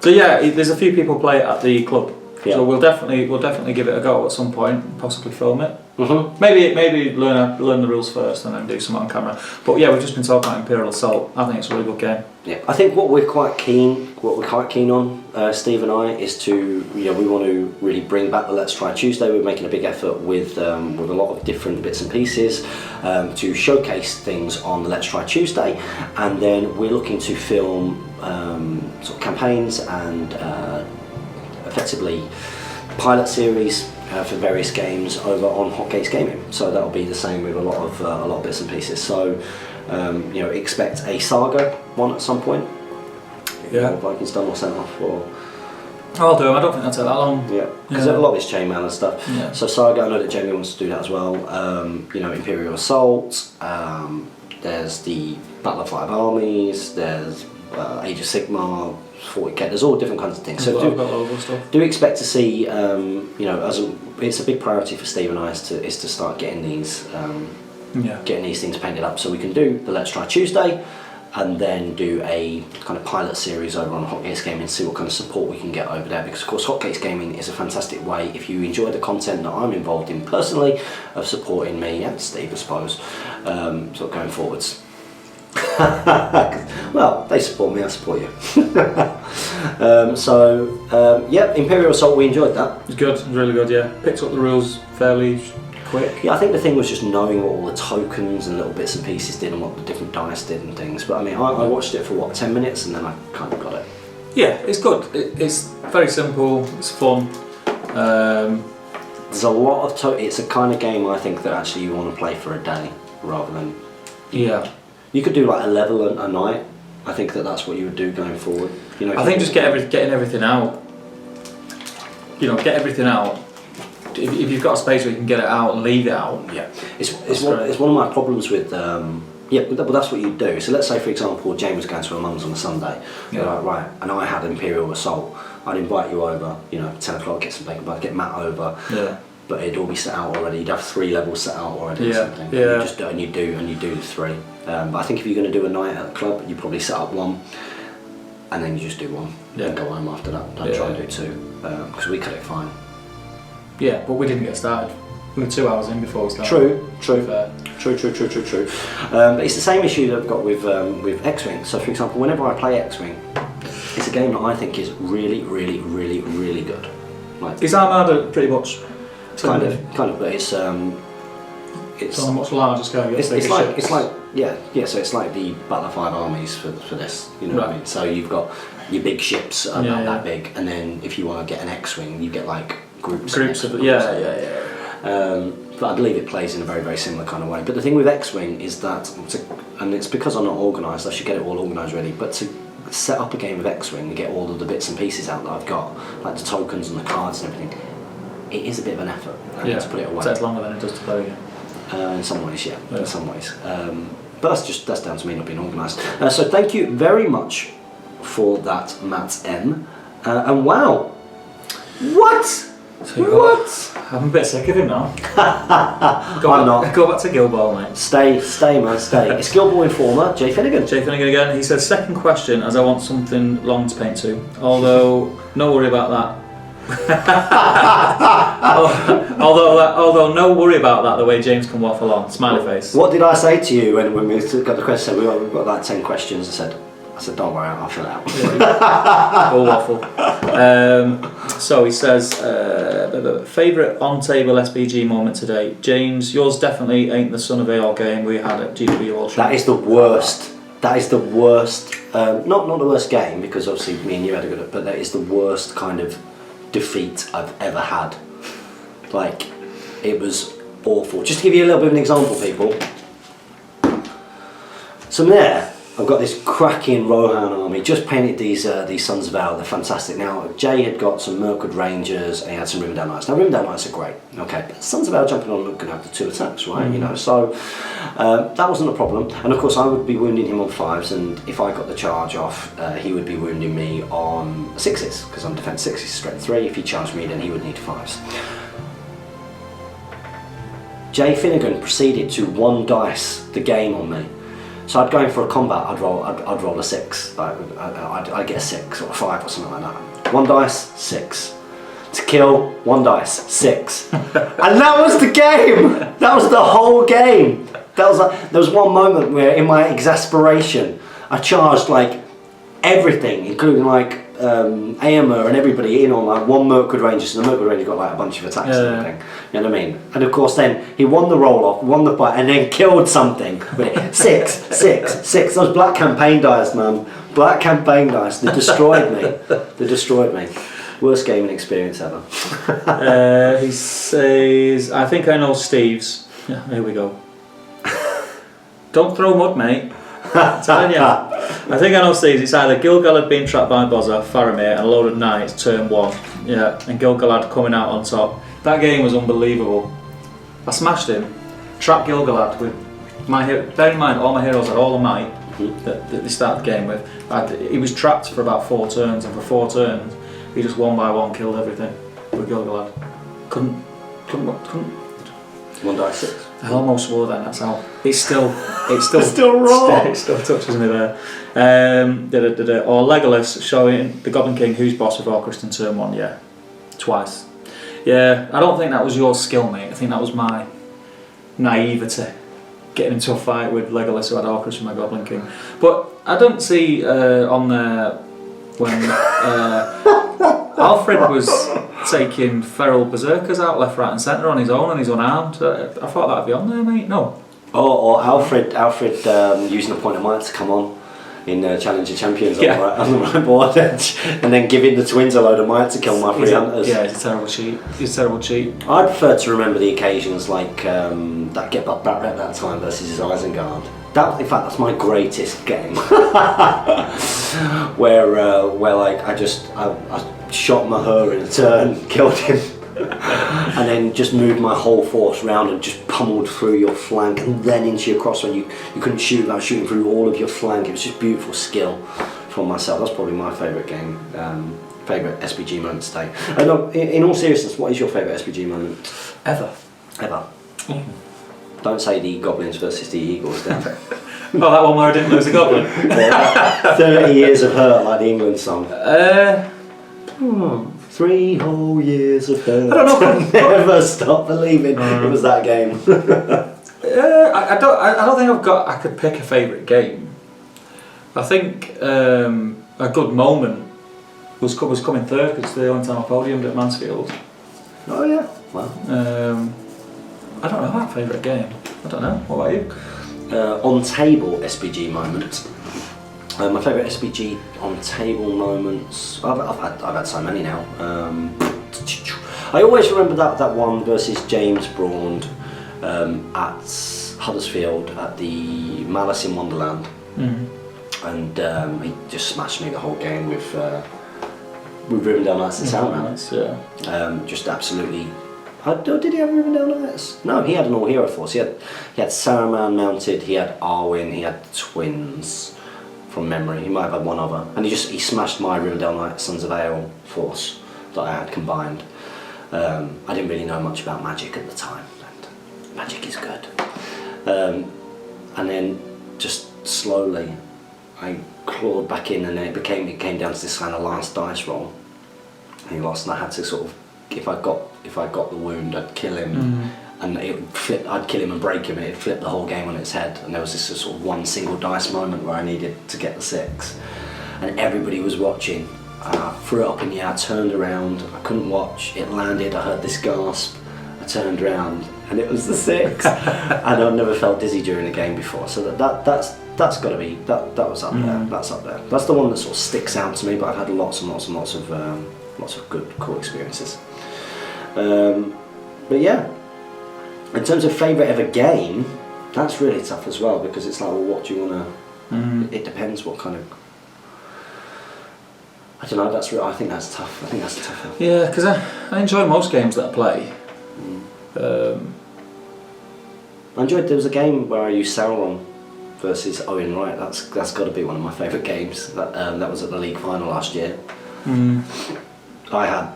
Speaker 2: So yeah, there's a few people play it at the club.
Speaker 1: Yeah.
Speaker 2: So we'll definitely give it a go at some point. Possibly film it.
Speaker 1: Mm-hmm.
Speaker 2: Maybe learn the rules first and then do something on camera. But yeah, we've just been talking about Imperial Assault. I think it's a really good game.
Speaker 1: Yeah, I think what we're quite keen on, Steve and I, is to we want to really bring back the Let's Try Tuesday. We're making a big effort with a lot of different bits and pieces to showcase things on the Let's Try Tuesday, and then we're looking to film sort of campaigns and effectively pilot series for various games over on Hotcakes Gaming. So that'll be the same with a lot of bits and pieces. So. Expect a Saga one at some point.
Speaker 2: Yeah.
Speaker 1: Vikings done or sent off, or
Speaker 2: I'll do them. I don't think that'll take that long.
Speaker 1: yeah, because a lot of it's chainmail and stuff.
Speaker 2: Yeah.
Speaker 1: So Saga, I know that Jamie wants to do that as well. Imperial Assault. There's the Battle of Five Armies. There's Age of Sigmar, 40k. There's all different kinds of things. So do expect to see. It's a big priority for Steve and I is to start getting these. Getting these things painted up so we can do the Let's Try Tuesday and then do a kind of pilot series over on Hotcakes Gaming and see what kind of support we can get over there, because of course Hotcakes Gaming is a fantastic way, if you enjoy the content that I'm involved in personally, of supporting me and Steve I suppose, sort of going forwards. Well, they support me, I support you. Imperial Assault, we enjoyed that.
Speaker 2: It was good, it was really good, yeah. Picked up the rules fairly quick.
Speaker 1: Yeah, I think the thing was just knowing what all the tokens and little bits and pieces did and what the different dice did and things. But I mean, I watched it for 10 minutes and then I kind of got it.
Speaker 2: Yeah, it's good. It's very simple, it's fun.
Speaker 1: There's a lot of it's a kind of game I think that actually you want to play for a day rather than...
Speaker 2: Yeah.
Speaker 1: You could do like a level a night. I think that's what you would do going forward.
Speaker 2: I think just getting everything out. Get everything out. If you've got a space where you can get it out and leave it out.
Speaker 1: Yeah, it's one of my problems with but that's what you do. So let's say for example James was going to her mum's on a Sunday. You're like, right, and I had Imperial Assault. I'd invite you over, 10 o'clock, get some bacon bites, get Matt over. Yeah. But it'd all be set out already. You'd have 3 levels set out already or something. Yeah. You just do, and you do the 3. But I think if you're going to do a night at the club, you probably set up 1, and then you just do 1 and go home after that. Don't try and do 2 because we cut it fine. Yeah,
Speaker 2: but we didn't get started. We were 2 hours in before we started.
Speaker 1: True. But it's the same issue that I've got with X-Wing. So for example, whenever I play X-Wing, it's a game that I think is really, really, really, really good. Like,
Speaker 2: is Armada pretty much?
Speaker 1: Kind of, but it's
Speaker 2: on a much larger scale.
Speaker 1: So it's like the Battle of Five Armies for this. You know what I mean? So you've got your big ships about that big, and then if you want to get an X-Wing, you get like groups of but I believe it plays in a very, very similar kind of way. But the thing with X-Wing is that, and it's because I'm not organised, I should get it all organised ready, but to set up a game of X-Wing and get all of the bits and pieces out that I've got, like the tokens and the cards and everything, it is a bit of an effort to put it away.
Speaker 2: It takes longer than it does to play again.
Speaker 1: In some ways, in some ways. But that's down to me not being organised. So thank you very much for that, Matt M. And wow, what? What?
Speaker 2: I'm a bit sick of him now.
Speaker 1: I'm not.
Speaker 2: Go back to Gilball, mate. Stay,
Speaker 1: man, stay. It's Gilball Informer, Jay Finnegan.
Speaker 2: Jay Finnegan again. He says, second question, as I want something long to paint to. Although, no worry about that. although no worry about that, the way James can waffle on. Smiley face.
Speaker 1: What did I say to you when we got the question? We've got like 10 questions. I said, don't worry, I'll fill it out.
Speaker 2: We'll waffle. So he says, favourite on-table SBG moment today. James, yours definitely ain't the Son of AR game we had at GBHL.
Speaker 1: That is the worst. Not the worst game, because obviously me and you had a good, but that is the worst kind of defeat I've ever had. Like, it was awful. Just to give you a little bit of an example, people. So there, I've got this cracking Rohan army. Just painted these Sons of El. They're fantastic. Now Jay had got some Mirkwood Rangers and he had some Rivendell Knights. Now Rivendell Knights are great. Okay, but Sons of El jumping on can have the 2 attacks, right? You know, so that wasn't a problem. And of course I would be wounding him on 5s, and if I got the charge off, he would be wounding me on 6s because I'm defense 6s, strength 3. If he charged me, then he would need 5s. Jay Finnegan proceeded to 1 dice the game on me. So I'd go in for a combat, I'd roll a 6. I'd get a 6 or a 5 or something like that. 1 dice, 6. To kill, 1 dice, 6. And that was the game! That was the whole game! There was one moment where in my exasperation, I charged like everything, including like Aomer and everybody in on like 1 Mirkwood Ranger, so the Mirkwood Ranger got like a bunch of attacks and everything. You know what I mean? And of course then he won the roll off, won the fight, and then killed something with it. 6, 6, 6. Those black campaign dice, man. Black campaign dice. They destroyed me. They destroyed me. Worst gaming experience ever.
Speaker 2: He says, I think I know Steve's. Yeah, here we go. Don't throw mud, mate. I'm telling you. I think I know Steve's. It's either Gilgal had been trapped by Bozza, Faramir, and a load of knights, turn 1. Yeah, and Gilgalad coming out on top. That game was unbelievable. I smashed him. Trapped Gilgalad with my hero. Bear in mind, all my heroes had all the might that they started the game with. He was trapped for about 4 turns, and for 4 turns, he just 1 by 1 killed everything with Gilgalad. Couldn't.
Speaker 1: 1 dice, 6.
Speaker 2: I almost swore then. That's how. It's still
Speaker 1: still wrong.
Speaker 2: It still touches me there. Or Legolas showing the Goblin King who's boss with Orcrist turn 1. Yeah, twice. Yeah, I don't think that was your skill, mate. I think that was my naivety getting into a fight with Legolas who had Orcrist with my Goblin King. But I don't see on there when Alfred was taking feral berserkers out left, right and centre on his own and he's unarmed. I thought that'd be on there, mate. No.
Speaker 1: Or Alfred using a point of might to come on in Challenger Champions on the right board and then giving the twins a load of might to kill my 3 hunters.
Speaker 2: Yeah, it's a terrible cheat. It's a terrible cheat.
Speaker 1: I prefer to remember the occasions like that Get Buck Bat at that time versus his Isengard. In fact, that's my greatest game. where like I shot Mahur in a turn, killed him, and then just moved my whole force round and just pummeled through your flank and then into your crossbow. You couldn't shoot without shooting through all of your flank. It was just beautiful skill from myself. That's probably my favourite game, favourite SBG moment to date. And in all seriousness, what is your favourite SBG moment?
Speaker 2: Ever.
Speaker 1: Don't say the Goblins versus the Eagles then.
Speaker 2: Oh, that one where I didn't lose a goblin.
Speaker 1: 30 years of hurt, like the England song. 3 whole years of hurt.
Speaker 2: I don't know.
Speaker 1: Never stop believing it was that game.
Speaker 2: I don't think I could pick a favourite game. I think a good moment was coming third because it's the only time I podiumed at Mansfield.
Speaker 1: Oh yeah. Wow.
Speaker 2: I don't know that favourite game. I don't know. What about you?
Speaker 1: On table SBG moment. My favourite SBG on table moments. I've had so many now. I always remember that one versus James Braund at Huddersfield at the Malice in Wonderland, and he just smashed me the whole game with Rivendell Knights and Saruman.
Speaker 2: Yeah.
Speaker 1: Just absolutely. Did he have Rivendell Knights? No, he had an all-hero force. He had Saruman mounted. He had Arwen. He had twins. From memory, he might have had one other, and he smashed my Rivendell Knights Sons of Ale force that I had combined. I didn't really know much about magic at the time, and magic is good. And then just slowly, I clawed back in, and then it came down to this kind of last dice roll. And he lost, and I had to sort of, if I got the wound, I'd kill him. And it would flip. I'd kill him and break him, and it'd flip the whole game on its head. And there was this sort of one single dice moment where I needed to get the 6, and everybody was watching. I threw it up in the air, I turned around, I couldn't watch. It landed. I heard this gasp. I turned around, and it was the 6. And I've never felt dizzy during a game before. So that's got to be that was up there. That's up there. That's the one that sort of sticks out to me. But I've had lots and lots and lots of good, cool experiences. But yeah. In terms of favourite ever game, that's really tough as well, because it's like, well, what do you want It depends what kind of. I don't know. I think that's tough. I think that's a tough one.
Speaker 2: Yeah, because I enjoy most games that I play.
Speaker 1: I enjoyed. There was a game where I used Sauron versus Owen Wright. That's got to be one of my favourite games. That was at the league final last year. I had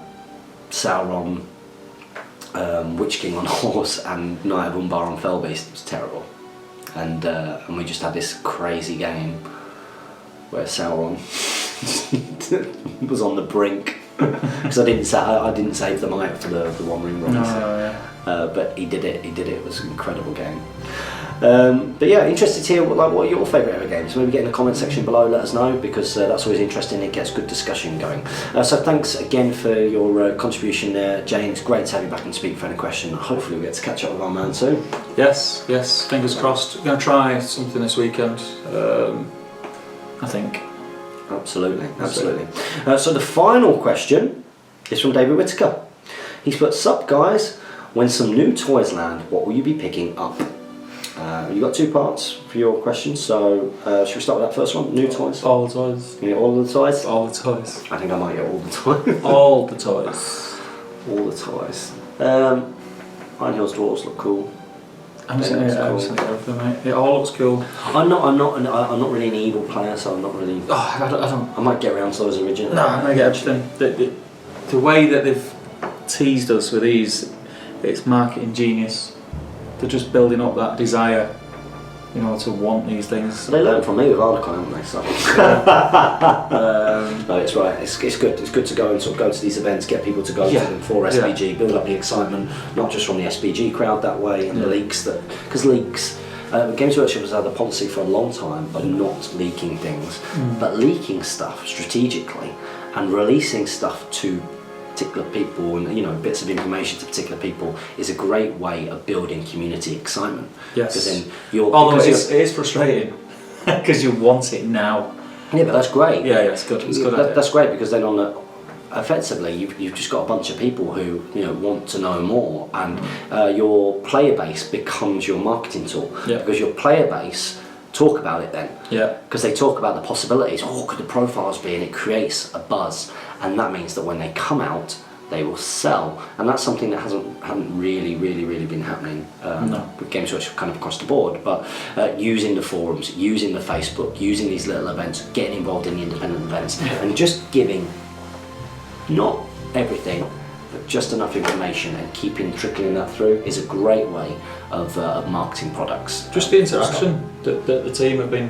Speaker 1: Sauron, Witch King on horse, and Knight of Umbar on Fellbeast. It was terrible, and we just had this crazy game where Sauron was on the brink because I didn't save the Might for the One Ring Run. But he did it. It was an incredible game. But yeah, interested to hear what are your favourite ever games. Maybe get in the comment section below, let us know, because that's always interesting. It gets good discussion going. So thanks again for your contribution there, Jane. It's great to have you back and speak for any question. Hopefully we get to catch up with our man soon.
Speaker 2: Yes, fingers crossed. Going to try something this weekend, I think.
Speaker 1: Absolutely. So the final question is from David Whitaker. He's put, "Sup guys, when some new toys land, what will you be picking up?" You've got two parts for your question, so should we start with that first one? New toys?
Speaker 2: All the toys.
Speaker 1: You get all of the toys?
Speaker 2: All the toys.
Speaker 1: I think I might get all the toys.
Speaker 2: All the toys.
Speaker 1: All the toys. Iron Hills Dwarves look cool.
Speaker 2: I'm just going to everything, mate. It all looks cool.
Speaker 1: I'm not really an evil player, so I'm not really.
Speaker 2: I
Speaker 1: might get around to those original.
Speaker 2: No, I'm going to get everything. The way that they've teased us with these, it's marketing genius. They're just building up that desire, to want these things.
Speaker 1: They learn from me with Arlecon, haven't they? So. No, it's right. It's good. It's good to go and sort of go to these events, get people to go to them for SBG, build up the excitement, not just from the SBG crowd that way, and the leaks because leaks. Games Workshop has had a policy for a long time of not leaking things, but leaking stuff strategically and releasing stuff to particular people and bits of information to particular people is a great way of building community excitement.
Speaker 2: Yes.
Speaker 1: Because then
Speaker 2: although it is frustrating because you want it now.
Speaker 1: Yeah, but that's great.
Speaker 2: Yeah, it's good. It's good.
Speaker 1: That's great because then effectively you've just got a bunch of people who want to know more, and your player base becomes your marketing tool.
Speaker 2: Yeah.
Speaker 1: Because your player base talk about it then.
Speaker 2: Yeah.
Speaker 1: Because they talk about the possibilities. What could the profiles be? And it creates a buzz, and that means that when they come out, they will sell. And that's something that hadn't really been happening with Games Workshop kind of across the board. But using the forums, using the Facebook, using these little events, getting involved in the independent events, and just giving not everything, but just enough information and trickling that through is a great way of marketing products.
Speaker 2: Just the interaction that the team have been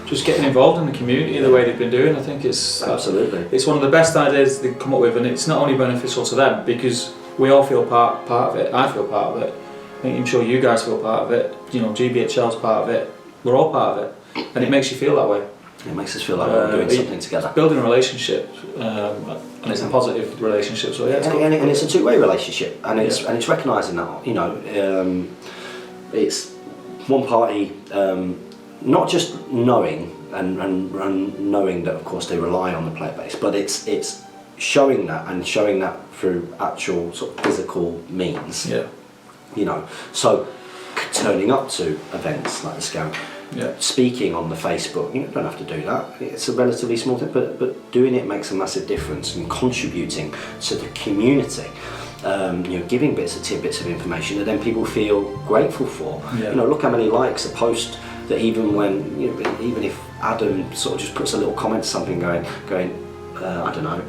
Speaker 2: just getting involved in the community the way they've been doing. I think it's
Speaker 1: absolutely
Speaker 2: it's one of the best ideas they've come up with, and it's not only beneficial to them because we all feel part of it. I feel part of it. I'm sure you guys feel part of it. GBHL's part of it. We're all part of it, and it makes you feel that way.
Speaker 1: It makes us feel like we're doing something together.
Speaker 2: Building a relationship, and it's a positive relationship. So yeah,
Speaker 1: and it's a two-way relationship, and it's recognising that it's one party not just knowing and knowing that of course they rely on the player base, but it's showing that through actual sort of physical means.
Speaker 2: Yeah.
Speaker 1: So turning up to events like the Scout.
Speaker 2: Yeah.
Speaker 1: Speaking on the Facebook, you don't have to do that. It's a relatively small thing, but doing it makes a massive difference and contributing to the community. Giving tidbits of information that then people feel grateful for.
Speaker 2: Yeah.
Speaker 1: Look how many likes a post that even when even if Adam sort of just puts a little comment to something going, I don't know.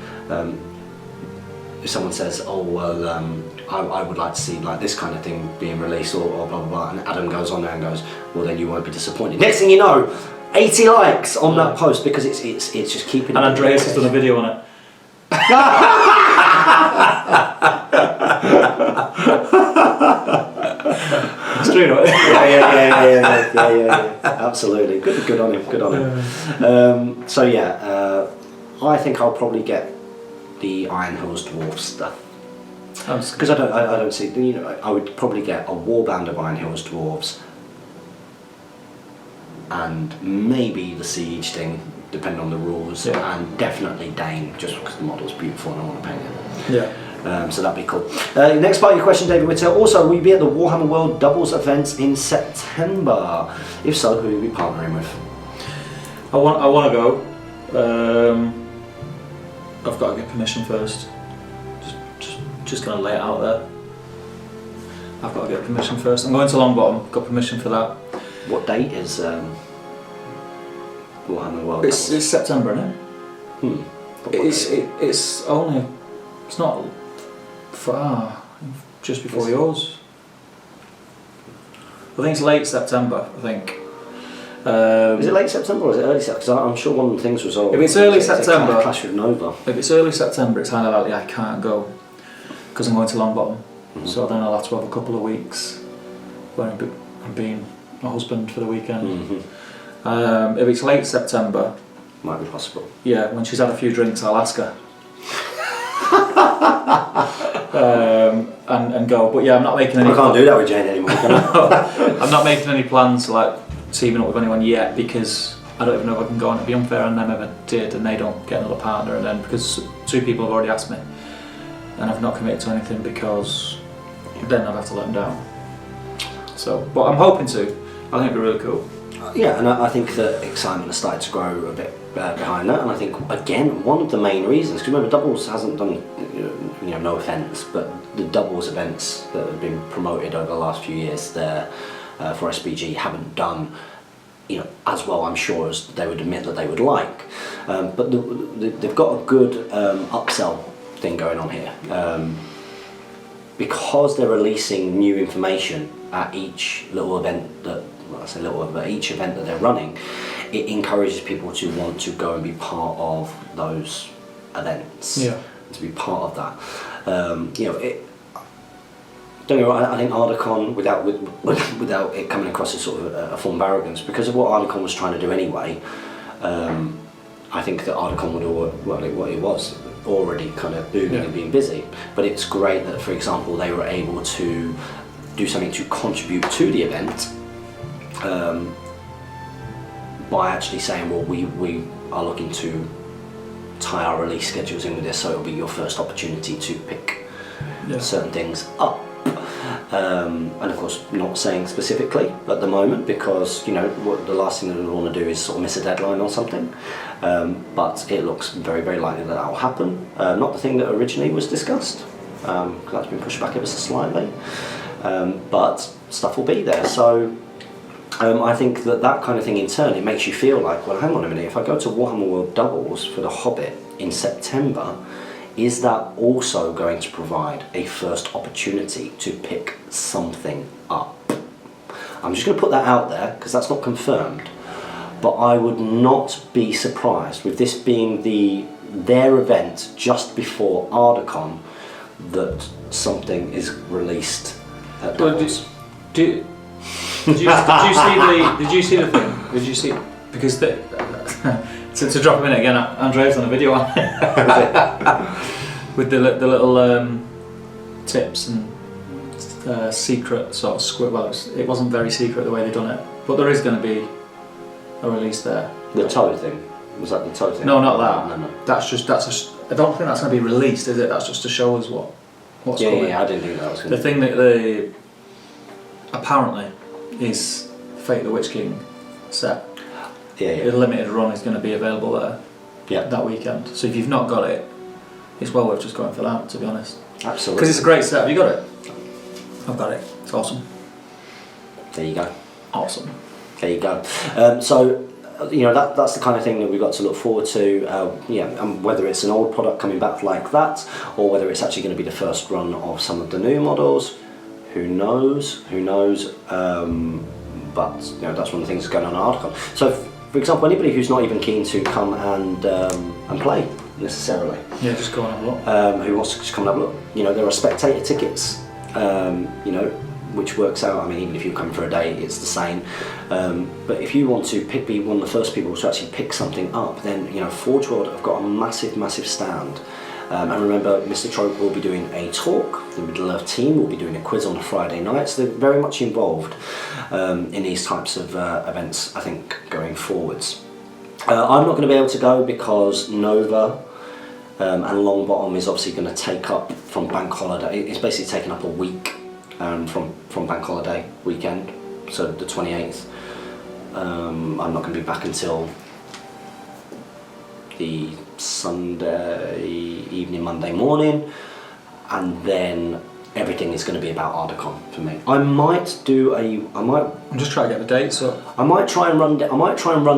Speaker 1: If someone says, "Oh well, I would like to see like this kind of thing being released," or blah blah blah, and Adam goes on there and goes, "Well, then you won't be disappointed." Next thing you know, 80 likes on that post because it's just keeping.
Speaker 2: And Andreas has done a video on it. It's true, right?
Speaker 1: Yeah. Absolutely, good on him. So yeah, I think I'll probably get the Iron Hills Dwarf stuff. Because I don't see. I would probably get a warband of Iron Hills Dwarves, and maybe the Siege thing, depending on the rules, and definitely Dane, just because the model's beautiful and I want to paint it.
Speaker 2: Yeah.
Speaker 1: So that'd be cool. Next part of your question, David Whittle. Also, will you be at the Warhammer World Doubles events in September? If so, who will you be partnering with?
Speaker 2: I want to go. I've got to get permission first. Just gonna lay it out there. I've got to get permission first. I'm going to Longbottom. Got permission for that.
Speaker 1: What date is Warhammer World?
Speaker 2: It's September, isn't it? It's only. It's not far. Just before yours. I think it's late September. I think.
Speaker 1: Is it late September or is it early September? Because I'm sure one of the things was all.
Speaker 2: If it's early September,
Speaker 1: kind of clash with Nova.
Speaker 2: If it's early September, it's highly likely I can't go because I'm going to Longbottom. Mm-hmm. So then I'll have to have a couple of weeks where I'm being a husband for the weekend. Mm-hmm. If it's late September,
Speaker 1: might be possible.
Speaker 2: Yeah, when she's had a few drinks, I'll ask her. And go. But yeah, I'm not making any.
Speaker 1: I can't do that with Jane anymore. Can I?
Speaker 2: I'm not making any plans to like teaming up with anyone yet because I don't even know if I can go on. It'd be unfair on them if I did and they don't get another partner, and then because 2 people have already asked me and I've not committed to anything because then I'd have to let them down. So, but I'm hoping to. I think it'd be really cool.
Speaker 1: Yeah, and I think that excitement has started to grow a bit behind that, and I think again one of the main reasons, because remember doubles hasn't done, no offence, but the doubles events that have been promoted over the last few years there for SBG haven't done as well, I'm sure, as they would admit that they would like, but they've got a good upsell thing going on here, because they're releasing new information at each little event that. Well, I say little, but each event that they're running, it encourages people to want to go and be part of those events.
Speaker 2: Yeah.
Speaker 1: To be part of that. Don't get me wrong, I think Ardacon, without it coming across as sort of a form of arrogance, because of what Ardacon was trying to do anyway, I think that Ardacon would it was already kind of booming and being busy. But it's great that, for example, they were able to do something to contribute to the event. By actually saying, well, we are looking to tie our release schedules in with this, so it'll be your first opportunity to pick certain things up. And of course, not saying specifically at the moment, because what the last thing that we want to do is sort of miss a deadline or something. But it looks very, very likely that will happen. Not the thing that originally was discussed, because that's been pushed back ever so slightly. But stuff will be there. So. I think that kind of thing in turn, it makes you feel like, well, hang on a minute, if I go to Warhammer World Doubles for the Hobbit in September, is that also going to provide a first opportunity to pick something up? I'm just going to put that out there, because that's not confirmed, but I would not be surprised with this being their event just before Ardacon that something is released at Doubles.
Speaker 2: Did you see the thing? Did you see? Because to drop a minute again, Andrea's on a video on with the little tips and secret sort of squid. Well, it wasn't very secret the way they done it, but there is going to be a release there.
Speaker 1: The toe thing, was that the toe thing?
Speaker 2: No, not that.
Speaker 1: No.
Speaker 2: That's just I don't think that's going to be released, is it? That's just to show us what's coming.
Speaker 1: Yeah, I didn't think that was going
Speaker 2: to. The thing that they apparently is Fate the Witch King set.
Speaker 1: Yeah.
Speaker 2: The limited run is going to be available there.
Speaker 1: Yeah.
Speaker 2: That weekend. So if you've not got it, it's well worth just going for that, to be honest.
Speaker 1: Absolutely.
Speaker 2: Because it's a great set. Have you got it? I've got it. It's awesome.
Speaker 1: There you go.
Speaker 2: Awesome.
Speaker 1: There you go. So that's the kind of thing that we've got to look forward to. And whether it's an old product coming back like that, or whether it's actually going to be the first run of some of the new models. Who knows? But that's one of the things that's going on at Ardacon. So, for example, anybody who's not even keen to come and play necessarily,
Speaker 2: just go and have a look.
Speaker 1: Who wants to just come and have a look? There are spectator tickets, which works out. I mean, even if you come for a day, it's the same. But if you want to be one of the first people to actually pick something up, then Forge World have got a massive stand. And remember, Mr. Trope will be doing a talk, the Middle Earth team will be doing a quiz on a Friday night, so they're very much involved in these types of events, I think, going forwards. I'm not going to be able to go because Nova and Longbottom is obviously going to take up from Bank Holiday. It's basically taken up a week from Bank Holiday weekend, so the 28th. I'm not going to be back until the Sunday evening, Monday morning, and then everything is going to be about Ardacon for me.
Speaker 2: I'm just trying to get the dates up.
Speaker 1: I might try and run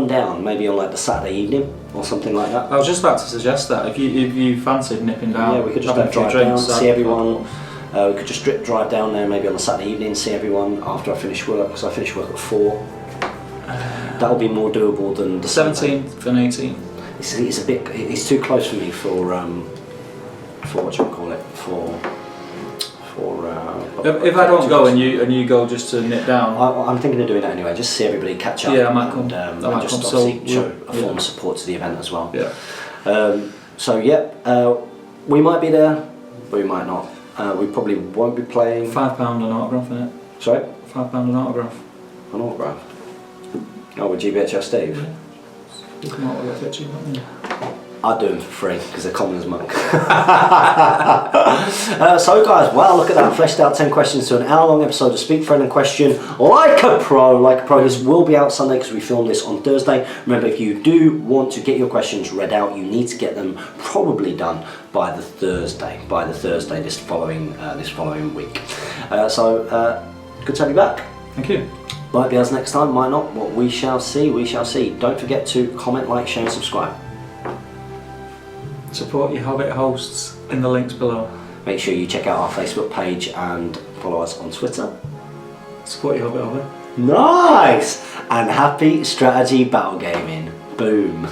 Speaker 1: down maybe on like the Saturday evening or something like that.
Speaker 2: I was just about to suggest that if you fancied nipping down,
Speaker 1: Yeah, we could just
Speaker 2: having a few
Speaker 1: drive
Speaker 2: drinks,
Speaker 1: down, see everyone. We could just drive down there maybe on a Saturday evening, see everyone after I finish work, because I finish work at 4. That'll be more doable than the
Speaker 2: 17th and 18th.
Speaker 1: It's too close for me for what you call it
Speaker 2: If I don't go and you go just to nip down,
Speaker 1: I'm thinking of doing that anyway. Just see everybody catch up.
Speaker 2: Yeah, I might come.
Speaker 1: And,
Speaker 2: I might
Speaker 1: just
Speaker 2: come.
Speaker 1: obviously
Speaker 2: So,
Speaker 1: show a form of support to the event as well.
Speaker 2: Yeah.
Speaker 1: So yeah, we might be there, but we might not. We probably won't be playing.
Speaker 2: £5 an autograph, innit?
Speaker 1: Sorry?
Speaker 2: £5 an autograph.
Speaker 1: An autograph. Oh, with GBHL Steve.
Speaker 2: Yeah. You come out with a picture, don't you?
Speaker 1: I'd do them for free because they're common as muck. So guys, wow, look at that, fleshed out 10 questions to an hour-long episode of Speak Friend and Question like a pro. This will be out Sunday because we filmed this on Thursday. Remember, if you do want to get your questions read out, you need to get them probably done by the Thursday this following week. Good to have you back.
Speaker 2: Thank you.
Speaker 1: Might be us next time, might not. What we shall see. Don't forget to comment, like, share and subscribe.
Speaker 2: Support your Hobbit hosts in the links below.
Speaker 1: Make sure you check out our Facebook page and follow us on Twitter.
Speaker 2: Support your Hobbit.
Speaker 1: Nice! And happy strategy battle gaming. Boom.